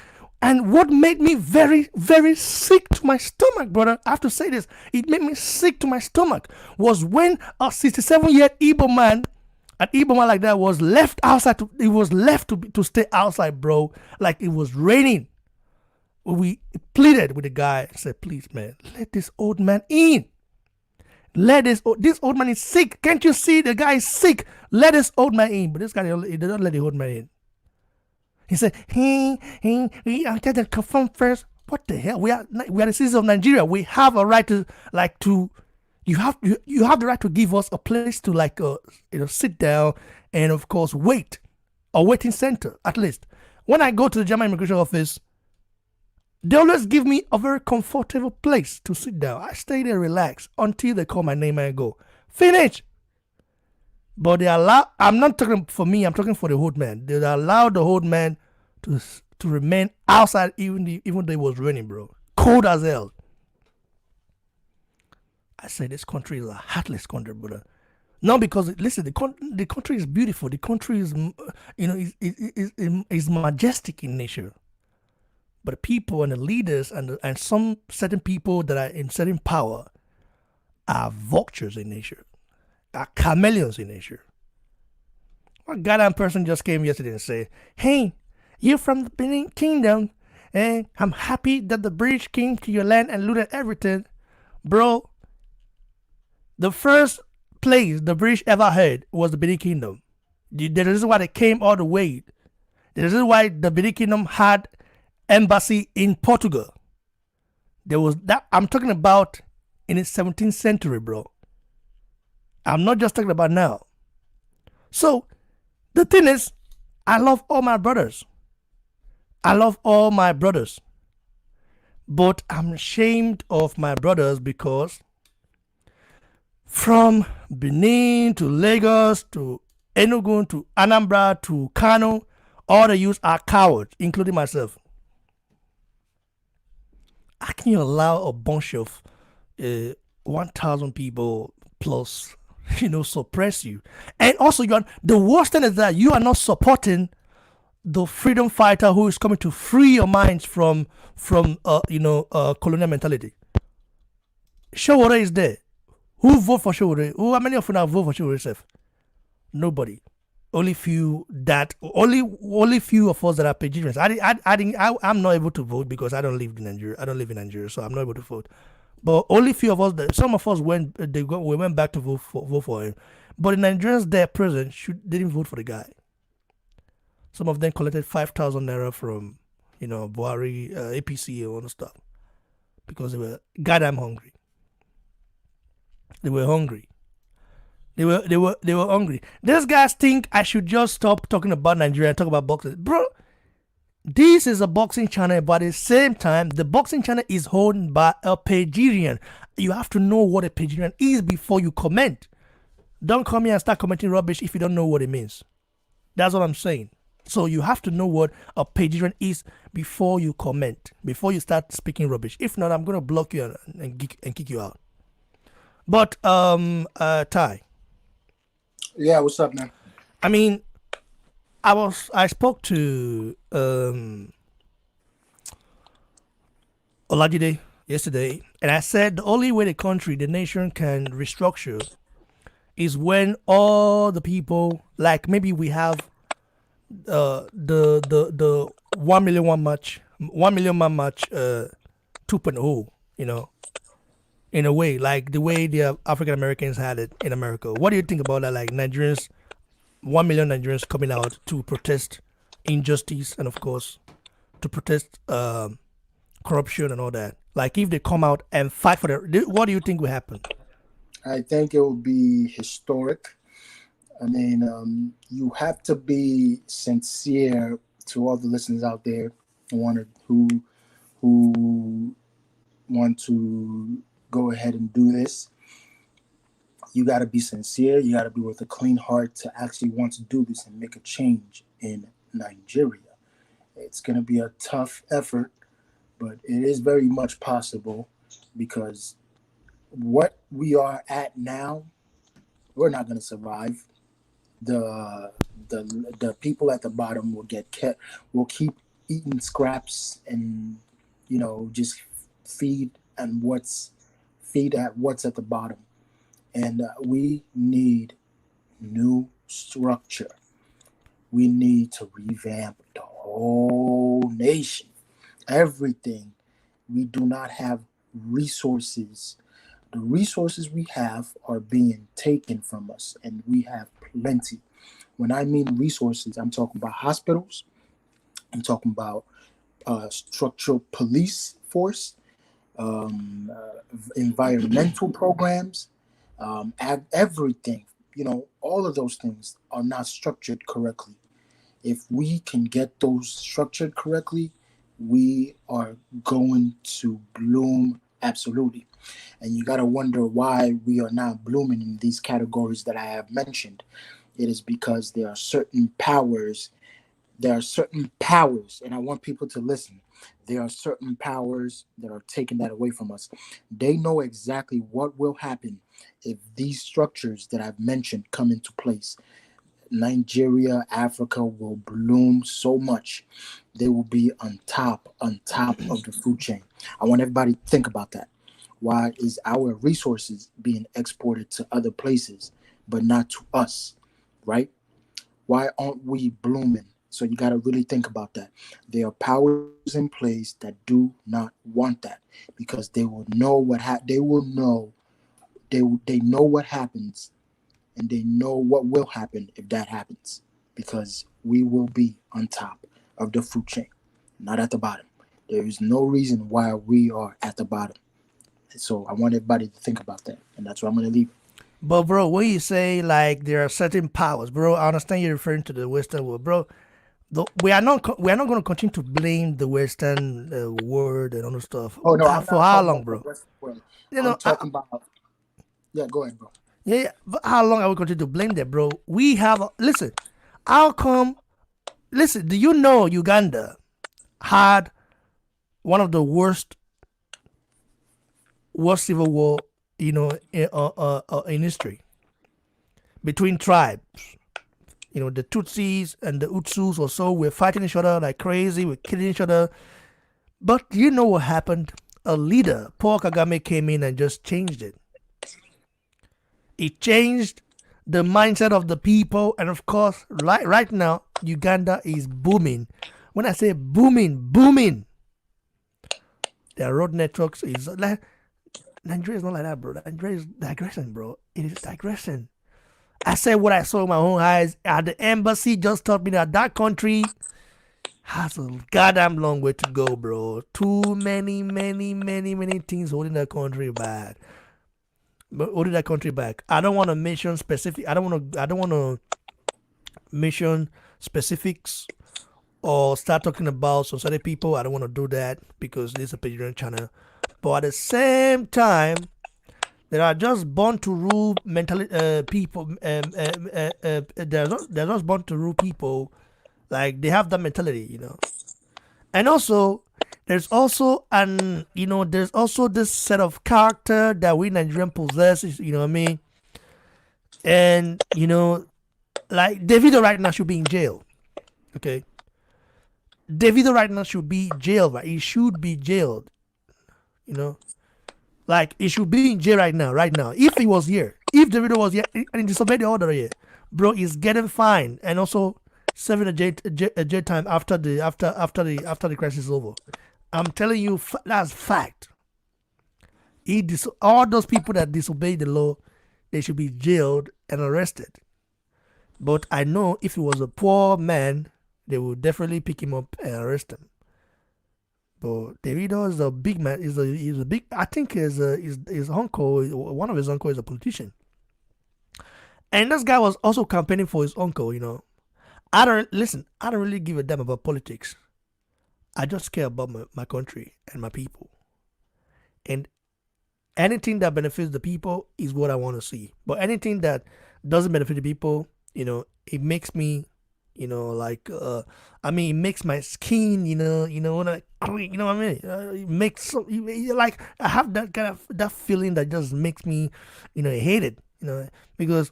Speaker 1: And what made me very, very sick to my stomach, brother, I have to say this, it made me sick to my stomach, was when a 67-year Igbo man, an Igbo man like that was left outside, to stay outside, bro, like it was raining. We pleaded with the guy and said, please, man, let this old man in. This old man is sick. Can't you see the guy is sick? Let this old man in. But this guy, he did not let the old man in. He said, hey, I get to confirm first. What the hell? We are the citizens of Nigeria. We have a right to you have the right to give us a place to sit down and of course wait, a waiting center at least. When I go to the German immigration office, they always give me a very comfortable place to sit down. I stay there, relax until they call my name and I go finish. But they allow. I'm not talking for me. I'm talking for the old man. They allow the old man to remain outside even though it was raining, bro. Cold as hell. I say this country is a heartless country, brother. Not because listen, the country is beautiful. The country is is majestic in nature. But the people and the leaders and some certain people that are in certain power are vultures in nature, are chameleons in nature. One goddamn person just came yesterday and said, hey, you're from the Benin Kingdom, and I'm happy that the British came to your land and looted everything. Bro, the first place the British ever had was the Benin Kingdom. The reason why they came all the way. The reason why the Benin Kingdom had embassy in Portugal. There was that. I'm talking about in the 17th century, bro. I'm not just talking about now. So the thing is, I love all my brothers. But I'm ashamed of my brothers because from Benin to Lagos to Enugu to Anambra to Kano, all the youths are cowards, including myself. How can you allow a bunch of 1,000 people plus, suppress you? And also, the worst thing is that you are not supporting the freedom fighter who is coming to free your minds from colonial mentality. Showore is there. Who vote for Showore? How many of you now vote for Showore itself? Nobody. Only few of us that are Nigerians. I'm not able to vote because I don't live in Nigeria. So I'm not able to vote. But only few of us, some of us we went back to vote for him. But the Nigerians there present didn't vote for the guy. Some of them collected 5,000 naira from Buhari, APC, and all the stuff because they were goddamn hungry. They were hungry. These guys think I should just stop talking about Nigeria and talk about boxing. Bro, this is a boxing channel, but at the same time, the boxing channel is owned by a Nigerian. You have to know what a Nigerian is before you comment. Don't come here and start commenting rubbish if you don't know what it means. That's what I'm saying. So you have to know what a pagerant is before you comment, before you start speaking rubbish. If not, I'm gonna block you and kick you out. But Ty,
Speaker 2: Yeah, what's up, man?
Speaker 1: I mean, I spoke to Olajide yesterday, and I said the only way the nation can restructure is when all the people, like maybe we have the 1 million man march 2.0, you know, in a way, like the way the African Americans had it in America. What do you think about that? Like Nigerians, 1 million Nigerians coming out to protest injustice and, of course, to protest corruption and all that. Like if they come out and fight for the, what do you think will happen?
Speaker 2: I think it will be historic. I mean, you have to be sincere to all the listeners out there who want to go ahead and do this. You got to be sincere. You got to be with a clean heart to actually want to do this and make a change in Nigeria. It's going to be a tough effort, but it is very much possible because what we are at now, we're not going to survive. The people at the bottom will keep eating scraps and just feed at what's at the bottom, and we need new structure. We need to revamp the whole nation, everything. We do not have resources. The resources we have are being taken from us, and we have plenty. When I mean resources, I'm talking about hospitals. I'm talking about structural police force, environmental programs, everything. All of those things are not structured correctly. If we can get those structured correctly, we are going to bloom absolutely. And you got to wonder why we are not blooming in these categories that I have mentioned. It is because there are certain powers. There are certain powers, and I want people to listen. There are certain powers that are taking that away from us. They know exactly what will happen if these structures that I've mentioned come into place. Nigeria, Africa will bloom so much. They will be on top of the food chain. I want everybody to think about that. Why is our resources being exported to other places, but not to us, right? Why aren't we blooming? So you got to really think about that. There are powers in place that do not want that because they will know they will know they know what happens, and they know what will happen if that happens, because we will be on top of the food chain, not at the bottom. There is no reason why we are at the bottom. So I want everybody to think about that, and that's where I'm going to leave it.
Speaker 1: But bro, when you say like there are certain powers, bro, I understand you're referring to the Western world, bro. We are not going to continue to blame the Western world and other stuff.
Speaker 2: Oh no, I'm
Speaker 1: For
Speaker 2: not
Speaker 1: how
Speaker 2: talking
Speaker 1: long,
Speaker 2: about the
Speaker 1: bro?
Speaker 2: Western world.
Speaker 1: You
Speaker 2: I'm
Speaker 1: know,
Speaker 2: talking about. Yeah, go ahead, bro.
Speaker 1: yeah. But how long are we continue to blame them, bro? We have listen. How come? Listen, do you know Uganda had one of the worst civil war, in history between tribes? The Tutsis and the Utsus or so were fighting each other like crazy, we're killing each other. But you know what happened? A leader, Paul Kagame, came in and just changed it. It changed the mindset of the people, and of course, right now, Uganda is booming. When I say booming, their road networks is like Nigeria is not like that, bro. Nigeria is digressing, bro. It is digressing. I said what I saw with my own eyes at the embassy. Just taught me that country has a goddamn long way to go, bro. Too many things holding that country back. But holding that country back. I don't want to mention specific. I don't want to mention specifics or start talking about society people. I don't want to do that because this is a Patreon channel. But at the same time, there are just born to rule people. They're just born to rule people Like they have that mentality, And also, there's also this set of character that we Nigerian possess. You know what I mean? And like Davido right now should be in jail. Okay, Davido right now should be jailed. Right, he should be jailed. You know, like he should be in jail right now. Right now, if he was here, if Davido was here and he disobeyed the order here, bro, he's getting fined and also serving a jail time after the crisis is over. I'm telling you, that's fact. All those people that disobey the law, they should be jailed and arrested. But I know if he was a poor man, they would definitely pick him up and arrest him. But Davido is a big man. He's a big. I think his uncle, one of his uncle, is a politician. And this guy was also campaigning for his uncle. I don't listen. I don't really give a damn about politics. I just care about my country and my people. And anything that benefits the people is what I want to see. But anything that doesn't benefit the people, it makes me, it makes my skin, when I clean, you know what I mean? It makes like I have that kind of that feeling that just makes me, hate it, because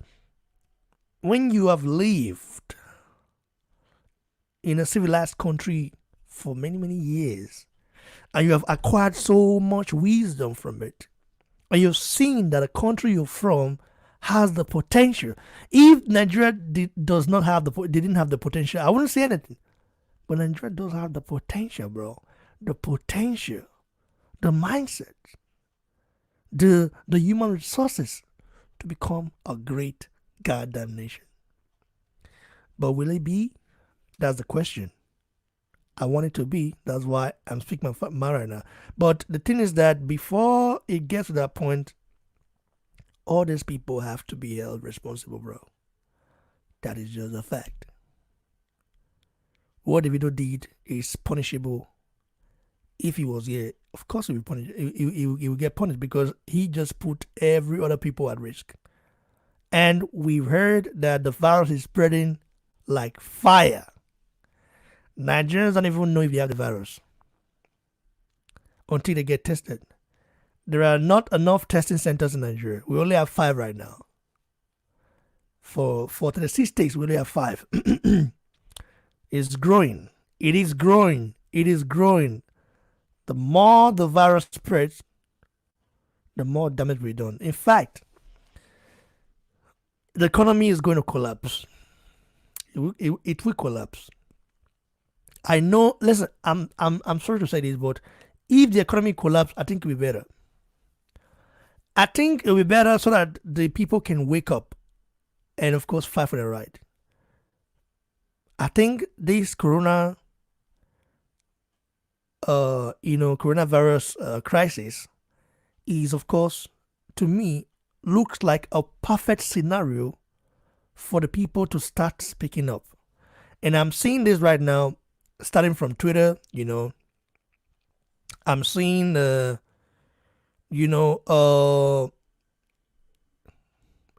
Speaker 1: when you have lived in a civilized country for many many years, and you have acquired so much wisdom from it, and you've seen that the country you're from has the potential. If Nigeria does not have they didn't have the potential, I wouldn't say anything. But Nigeria does have the potential, bro. The potential, the mindset, the human resources to become a great goddamn nation. But will it be? That's the question. I want it to be. That's why I'm speaking my mind right now. But the thing is that before it gets to that point, all these people have to be held responsible, bro. That is just a fact. What Davido did is punishable. If he was here, of course he will be punished. He will get punished because he just put every other people at risk. And we've heard that the virus is spreading like fire. Nigerians don't even know if they have the virus until they get tested. There are not enough testing centers in Nigeria. We only have 5 right now. For 36 states, we only have 5. It's growing. It is growing. It is growing. The more the virus spreads, the more damage we're done. In fact, the economy is going to collapse. It will collapse. I know. Listen, I'm sorry to say this, but if the economy collapses, I think it will be better. I think it will be better so that the people can wake up and, of course, fight for their right. I think this coronavirus crisis is, of course, to me, looks like a perfect scenario for the people to start speaking up. And I'm seeing this right now, starting from Twitter, I'm seeing,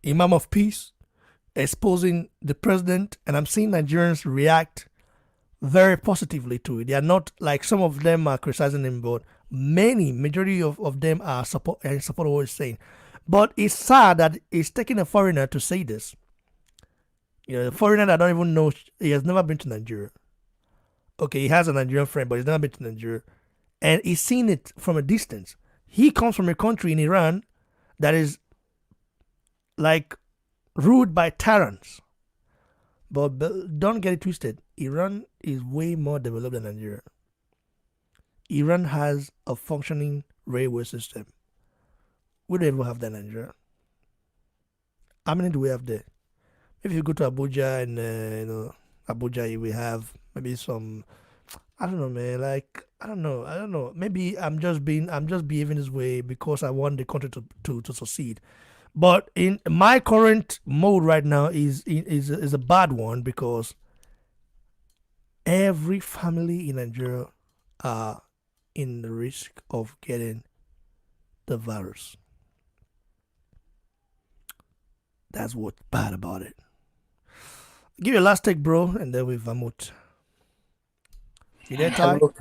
Speaker 1: Imam of Peace exposing the president, and I'm seeing Nigerians react very positively to it. They are not like some of them are criticizing him, but majority of them are support of what he's saying. But it's sad that it's taking a foreigner to say this. A foreigner that I don't even know, he has never been to Nigeria. Okay, he has a Nigerian friend, but he's never been to Nigeria. And he's seen it from a distance. He comes from a country in Iran that is like ruled by tyrants. But don't get it twisted. Iran is way more developed than Nigeria. Iran has a functioning railway system. We don't even have that in Nigeria. How many do we have there? If you go to Abuja and Abuja, you will have maybe some. I don't know, man. Like I don't know. Maybe I'm just behaving this way because I want the country to succeed. But in my current mode right now is a bad one because every family in Nigeria are in the risk of getting the virus. That's what's bad about it. Give you a last take, bro, and then we vamut. You there, Ty?
Speaker 2: Hello.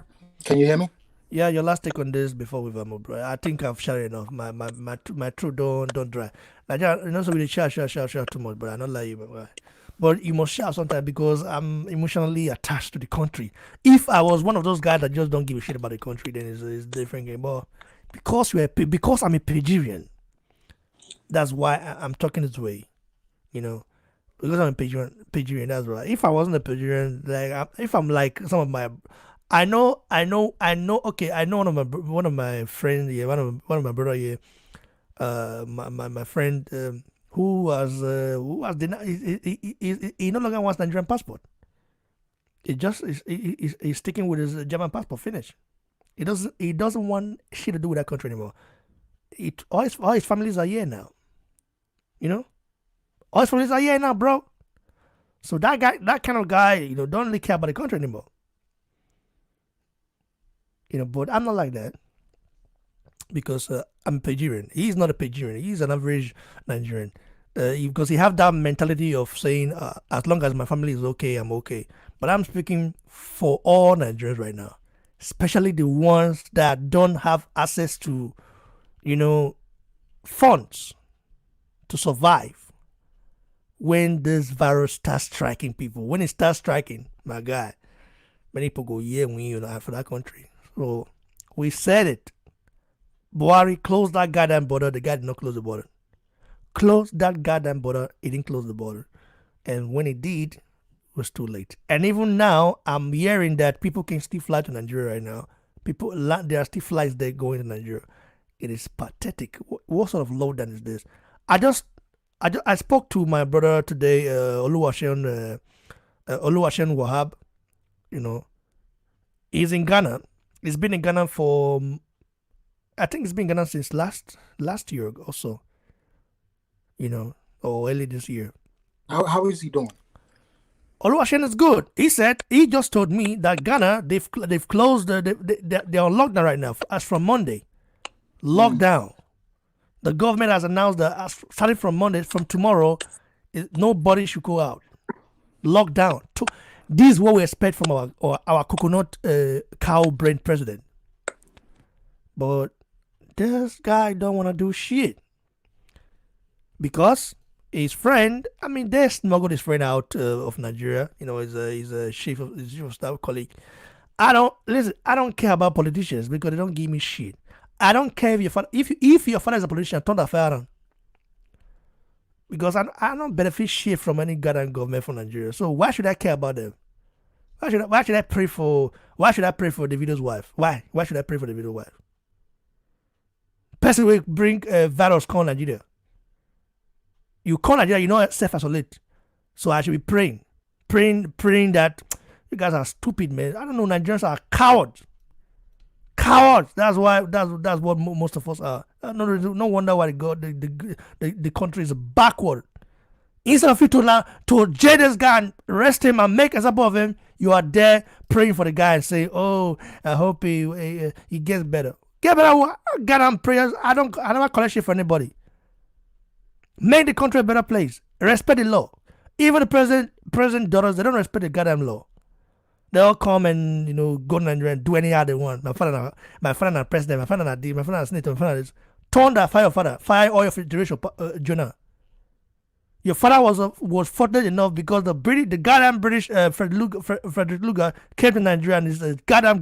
Speaker 2: Can you hear me?
Speaker 1: Yeah, your last take on this before we move, bro. I think I've shared enough. My truth don't dry. Nigeria, so we share too much, but I don't like you, bro. But you must share sometimes because I'm emotionally attached to the country. If I was one of those guys that just don't give a shit about the country, then it's a different game. But because I'm a Nigerian, that's why I'm talking this way. You know, because I'm a Nigerian, that's right. If I wasn't a Nigerian, if I'm like some of my, Okay, I know one of my friends here, one of my brother here, my friend who was denied. He no longer wants Nigerian passport. He's sticking with his German passport. Finish. He doesn't want shit to do with that country anymore. All his families are here now. You know, all his families are here now, bro. So that kind of guy, don't really care about the country anymore. But I'm not like that because I'm a Nigerian. He's not a Nigerian. He's an average Nigerian. Because he have that mentality of saying, as long as my family is okay, I'm okay. But I'm speaking for all Nigerians right now, especially the ones that don't have access to, funds to survive when this virus starts striking people. When it starts striking, my guy, many people go, yeah, we for that country. So we said it. Buhari closed that goddamn border. The guy did not close the border. Closed that goddamn border. He didn't close the border. And when he did, it was too late. And even now, I'm hearing that people can still fly to Nigeria right now. There are still flights there going to Nigeria. It is pathetic. What sort of lowdown is this? I spoke to my brother today, Oluwaseun Wahab. He's in Ghana. He's been in Ghana for, I think he's been in Ghana since last year or so. Or early this year.
Speaker 2: How is he doing?
Speaker 1: Oluwaseun is good. He just told me that Ghana, they've closed, they're on lockdown right now as from Monday. Lockdown. The government has announced that starting from Monday, from tomorrow, nobody should go out. Lockdown. This is what we expect from our coconut cow brain president. But this guy don't want to do shit. Because his friend, they smuggled his friend out of Nigeria. He's a chief of staff colleague. I don't care about politicians because they don't give me shit. I don't care if your father is a politician, turn that fire on. Because I don't benefit shit from any goddamn government from Nigeria. So why should I care about them? Why should I pray for Davido's wife? Why should I pray for Davido's wife? Person will bring virus call Nigeria. You call Nigeria, you know self-isolate. So I should be praying that you guys are stupid, man. I don't know, Nigerians are cowards. Cowards. That's what most of us are. No wonder why the country is backward. Instead of you to jail this guy and arrest him and make a example of him, you are there praying for the guy and say, "Oh, I hope he gets better." Get better. Goddamn prayers. I never collect shit for anybody. Make the country a better place. Respect the law. Even the president daughters, they don't respect the goddamn law. They all come and go to Nigeria and do anyhow they want. My father and president, my father and D, my father and senator, my father is turn that fire your father, fire all your federation Jonah. Your father was fortunate enough because the goddamn British Frederick Luger came to Nigeria and his goddamn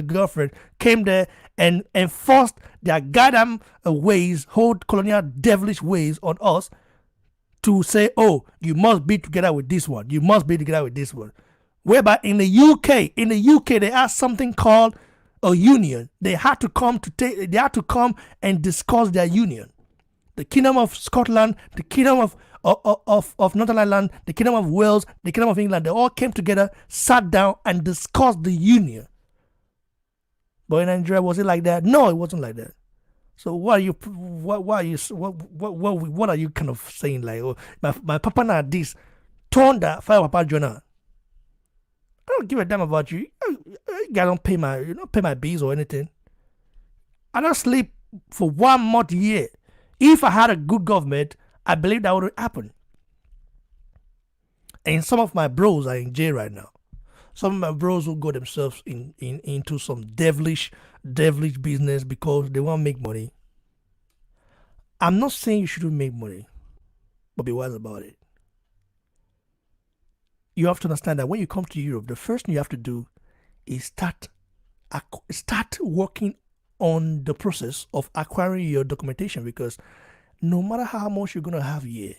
Speaker 1: girlfriend came there and enforced their goddamn ways, hold colonial devilish ways on us to say, oh, you must be together with this one. You must be together with this one. Whereby in the UK, they have something called a union. They had to come and discuss their union. The Kingdom of Scotland, the Kingdom of Northern Ireland, the Kingdom of Wales, the Kingdom of England, they all came together, sat down, and discussed the union. But in Nigeria, was it like that? No, it wasn't like that. So what are you kind of saying, like, oh, my papa now this, turn that fire papa Jonah. I don't give a damn about you. You guys don't pay my bills or anything. I don't sleep for 1 month a year. If I had a good government, I believe that would happen. And some of my bros are in jail right now. Some of my bros who got themselves into some devilish business because they want to make money. I'm not saying you shouldn't make money, but be wise about it. You have to understand that when you come to Europe, the first thing you have to do is start working on the process of acquiring your documentation, because no matter how much you're gonna have here,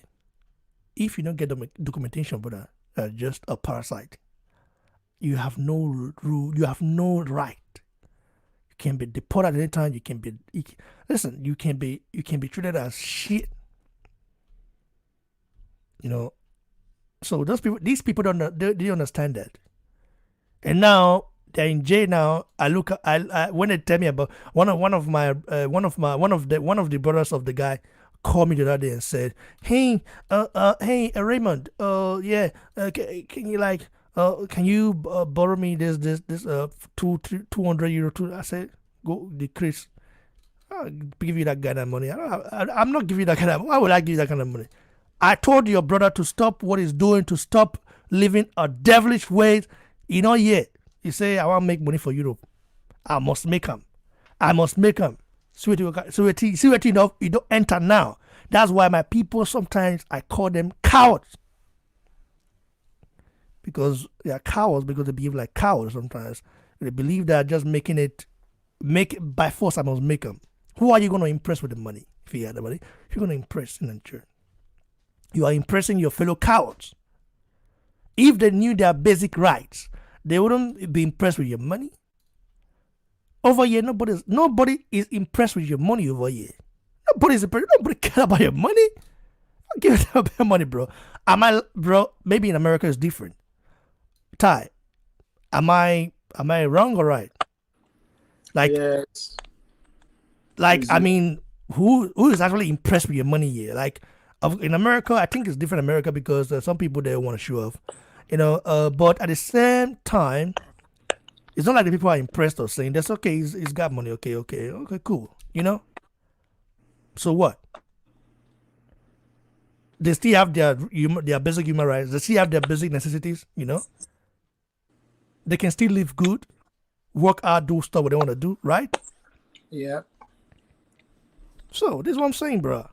Speaker 1: if you don't get the documentation, brother, just a parasite. You have no rule. You have no right. You can be deported at any time. Listen. You can be treated as shit. You know. So these people they understand that. And now they're in jail now. When they tell me about one of the brothers of the guy called me the other day and said, "Hey, Raymond, yeah, can you can you borrow me this 200 euro?" I said, "Go decrease. I'll give you that kind of money. I'm not giving you that kind of. Why would I give you that kind of money? I told your brother to stop what he's doing, to stop living a devilish way. You know, yet he say, I want to make money for Europe. I must make them. See what you know, you don't enter now. That's why my people, sometimes I call them cowards. Because they are cowards, because they behave like cowards sometimes. They believe that just make it by force. I must make them. Who are you going to impress with the money? If you have the money, you're going to impress in Nigeria. You are impressing your fellow cowards. If they knew their basic rights, they wouldn't be impressed with your money. Over here, nobody is impressed with your money over here. Nobody cares about your money. Don't give it about your money, bro. Bro? Maybe in America it's different. Ty, am I wrong or right? Like,
Speaker 2: yes.
Speaker 1: I mean, who is actually impressed with your money here? Like, in America, I think it's different in America because some people they want to show off, but at the same time, it's not like the people are impressed or saying that's okay. He's got money. Okay, cool. So what? They still have their basic human rights. They still have their basic necessities. They can still live good, work hard, do stuff what they want to do, right?
Speaker 2: Yeah.
Speaker 1: So this is what I'm saying, bro.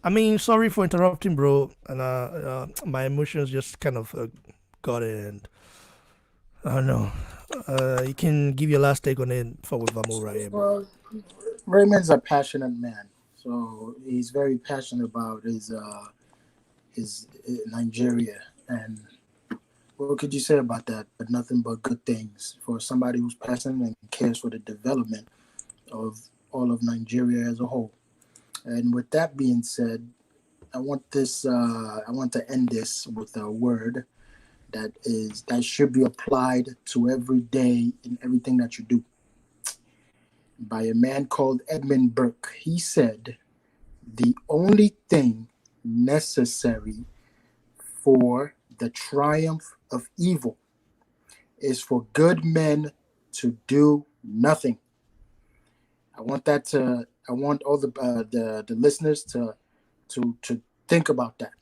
Speaker 1: I mean, sorry for interrupting, bro. And my emotions just kind of got it. And I don't know. You can give your last take on it before we move right here, bro.
Speaker 2: Well, Raymond's a passionate man, so he's very passionate about his Nigeria. And what could you say about that? But nothing but good things for somebody who's passionate and cares for the development of all of Nigeria as a whole. And with that being said, I want to end this with a word that should be applied to every day in everything that you do. By a man called Edmund Burke. He said, "The only thing necessary for the triumph of evil is for good men to do nothing." I want all the listeners to think about that.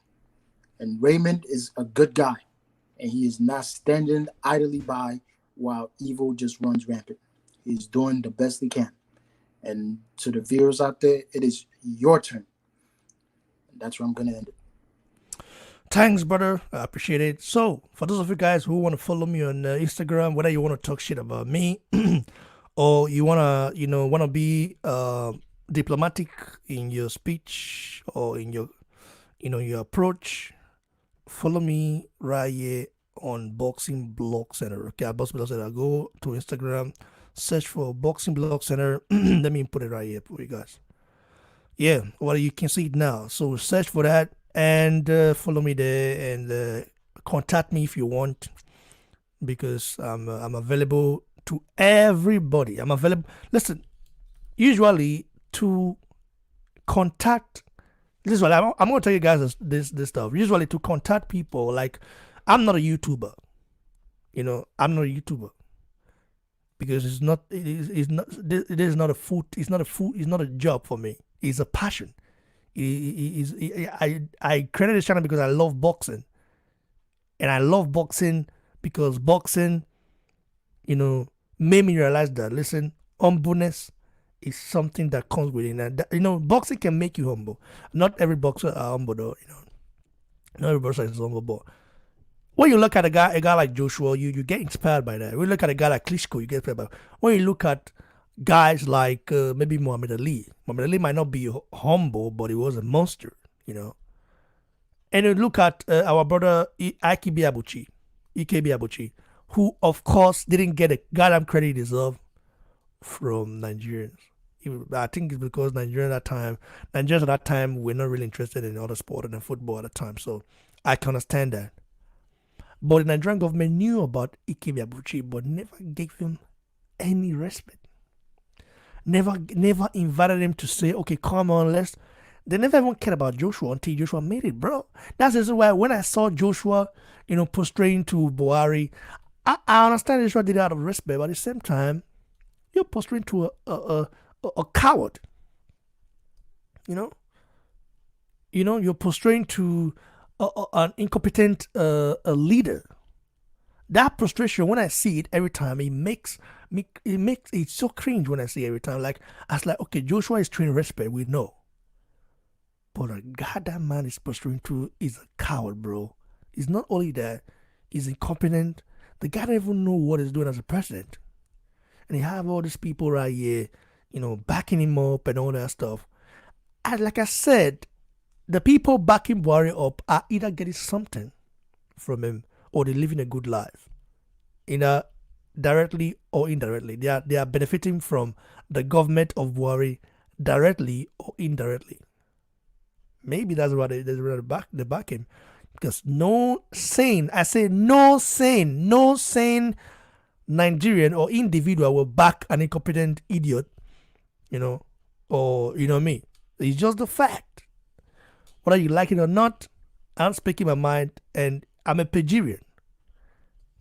Speaker 2: And Raymond is a good guy, and he is not standing idly by while evil just runs rampant. He's doing the best he can. And to the viewers out there, it is your turn. That's where I'm gonna end it.
Speaker 1: Thanks, brother. I appreciate it. So, for those of you guys who want to follow me on Instagram, whether you want to talk shit about me or you wanna be diplomatic in your speech or in your your approach, follow me right here on Boxing Blog Center. Okay, at Boxing Blog Center. Go to Instagram, search for Boxing Blog Center. Let me put it right here for you guys. Yeah, well, you can see it now. So search for that and follow me there and contact me if you want, because I'm available to everybody. I'm available. Listen, usually to contact. This is what I'm going to tell you guys this stuff. Usually to contact people, like, I'm not a YouTuber. I'm not a YouTuber because it is not a job for me. It's a passion. I created this channel because I love boxing, and I love boxing because boxing, made me realize that, listen, humbleness is something that comes within. And boxing can make you humble. Not every boxer are humble, though. Not every boxer is humble, but when you look at a guy like Joshua, you get inspired by that. When you look at a guy like Klitschko, you get inspired by that. When you look at guys like maybe Muhammad Ali might not be humble, but he was a monster. And you look at our brother Ike Abuchi, who of course didn't get a goddamn credit he deserved from Nigerians. I think it's because Nigerians at that time were not really interested in other sport than football at the time. So I can understand that. But the Nigerian government knew about Ike Abuchi, but never gave him any respect. Never invited him to say, okay, come on, They never even cared about Joshua until Joshua made it, bro. That's the reason why when I saw Joshua, prostrating to Buhari, I understand Joshua did it out of respect, but at the same time, you're prostrating to a coward. You're prostrating to an incompetent leader. That prostration, when I see it every time, it's so cringe when I see it every time. Like, I was like, okay, Joshua is training respect, we know. But a goddamn man is prostrating to is a coward, bro. It's not only that, he's incompetent. The guy don't even know what he's doing as a president. And you have all these people right here, backing him up and all that stuff. And like I said, the people backing Buhari up are either getting something from him or they're living a good life. Either directly or indirectly. They are benefiting from the government of Buhari directly or indirectly. Maybe that's why they back him. Because no sane Nigerian or individual will back an incompetent idiot, or me. It's just the fact. Whether you like it or not, I'm speaking my mind, and I'm a Nigerian.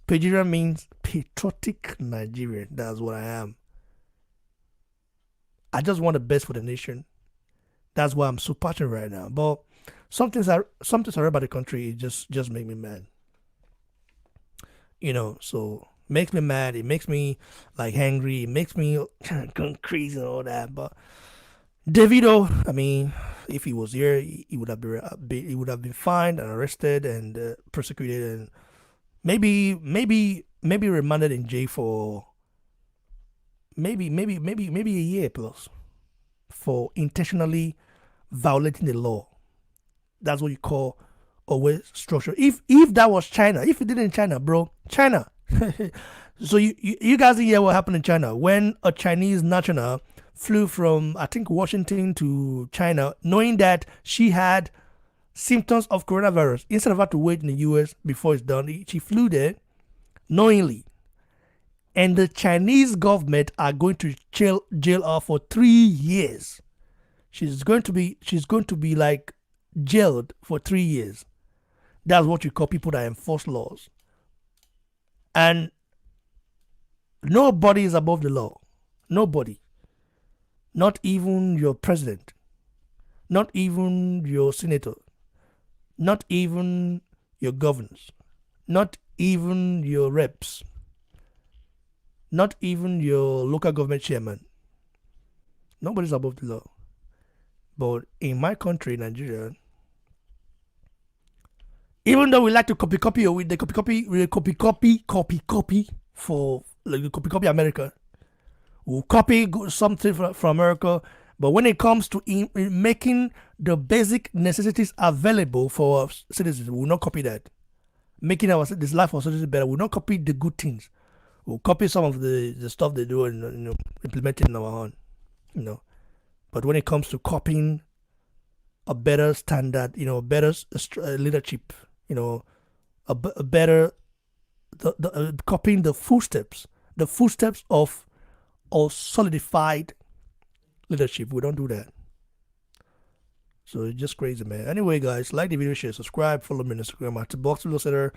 Speaker 1: Nigerian means patriotic Nigerian. That's what I am. I just want the best for the nation. That's why I'm so passionate right now. But something I read about the country, it just make me mad. So makes me mad. It makes me like angry. It makes me go crazy and all that. But Davido, I mean, if he was here, he would have been fined and arrested and persecuted and maybe remanded in jail for maybe a year plus for intentionally violating the law. That's what you call always structure. If that was China, if it did in China, bro, China. So you guys hear what happened in China when a Chinese national flew from, I think, Washington to China, knowing that she had symptoms of coronavirus. Instead of having to wait in the US before it's done, she flew there knowingly. And the Chinese government are going to jail her for 3 years. She's going to be like jailed for 3 years. That's what you call people that enforce laws. And nobody is above the law. Nobody. Not even your president. Not even your senator. Not even your governors. Not even your reps. Not even your local government chairman. Nobody's above the law. But in my country, Nigeria, even though we like to copy for like copy America, we'll copy something from America. But when it comes to making the basic necessities available for our citizens, we'll not copy that. Making this life of citizens better, we'll not copy the good things. We'll copy some of the stuff they do and implement it in our own. But when it comes to copying a better standard, better leadership, a better copying the footsteps of solidified leadership. We don't do that. So it's just crazy, man. Anyway, guys, like the video, share, subscribe, follow me on Instagram at Box Below Center,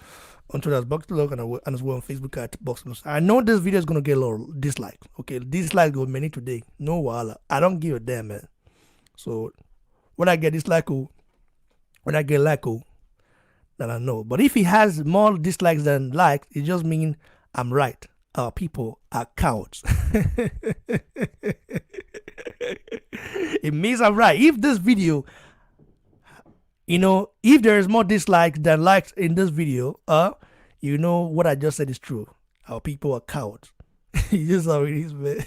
Speaker 1: on Twitter at Box Below, and as well on Facebook at Box Below. I know this video is gonna get a lot of dislikes. Okay, dislikes go many today. No wala. I don't give a damn, man. So when I get dislike, when I get like, then I know. But if he has more dislikes than likes, it just means I'm right. Our people are cowards. It means I'm right. If this video, if there is more dislikes than likes in this video, what I just said is true. Our people are cowards. You just how it is, man.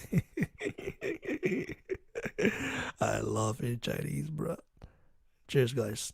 Speaker 1: I love it, Chinese, bro. Cheers, guys.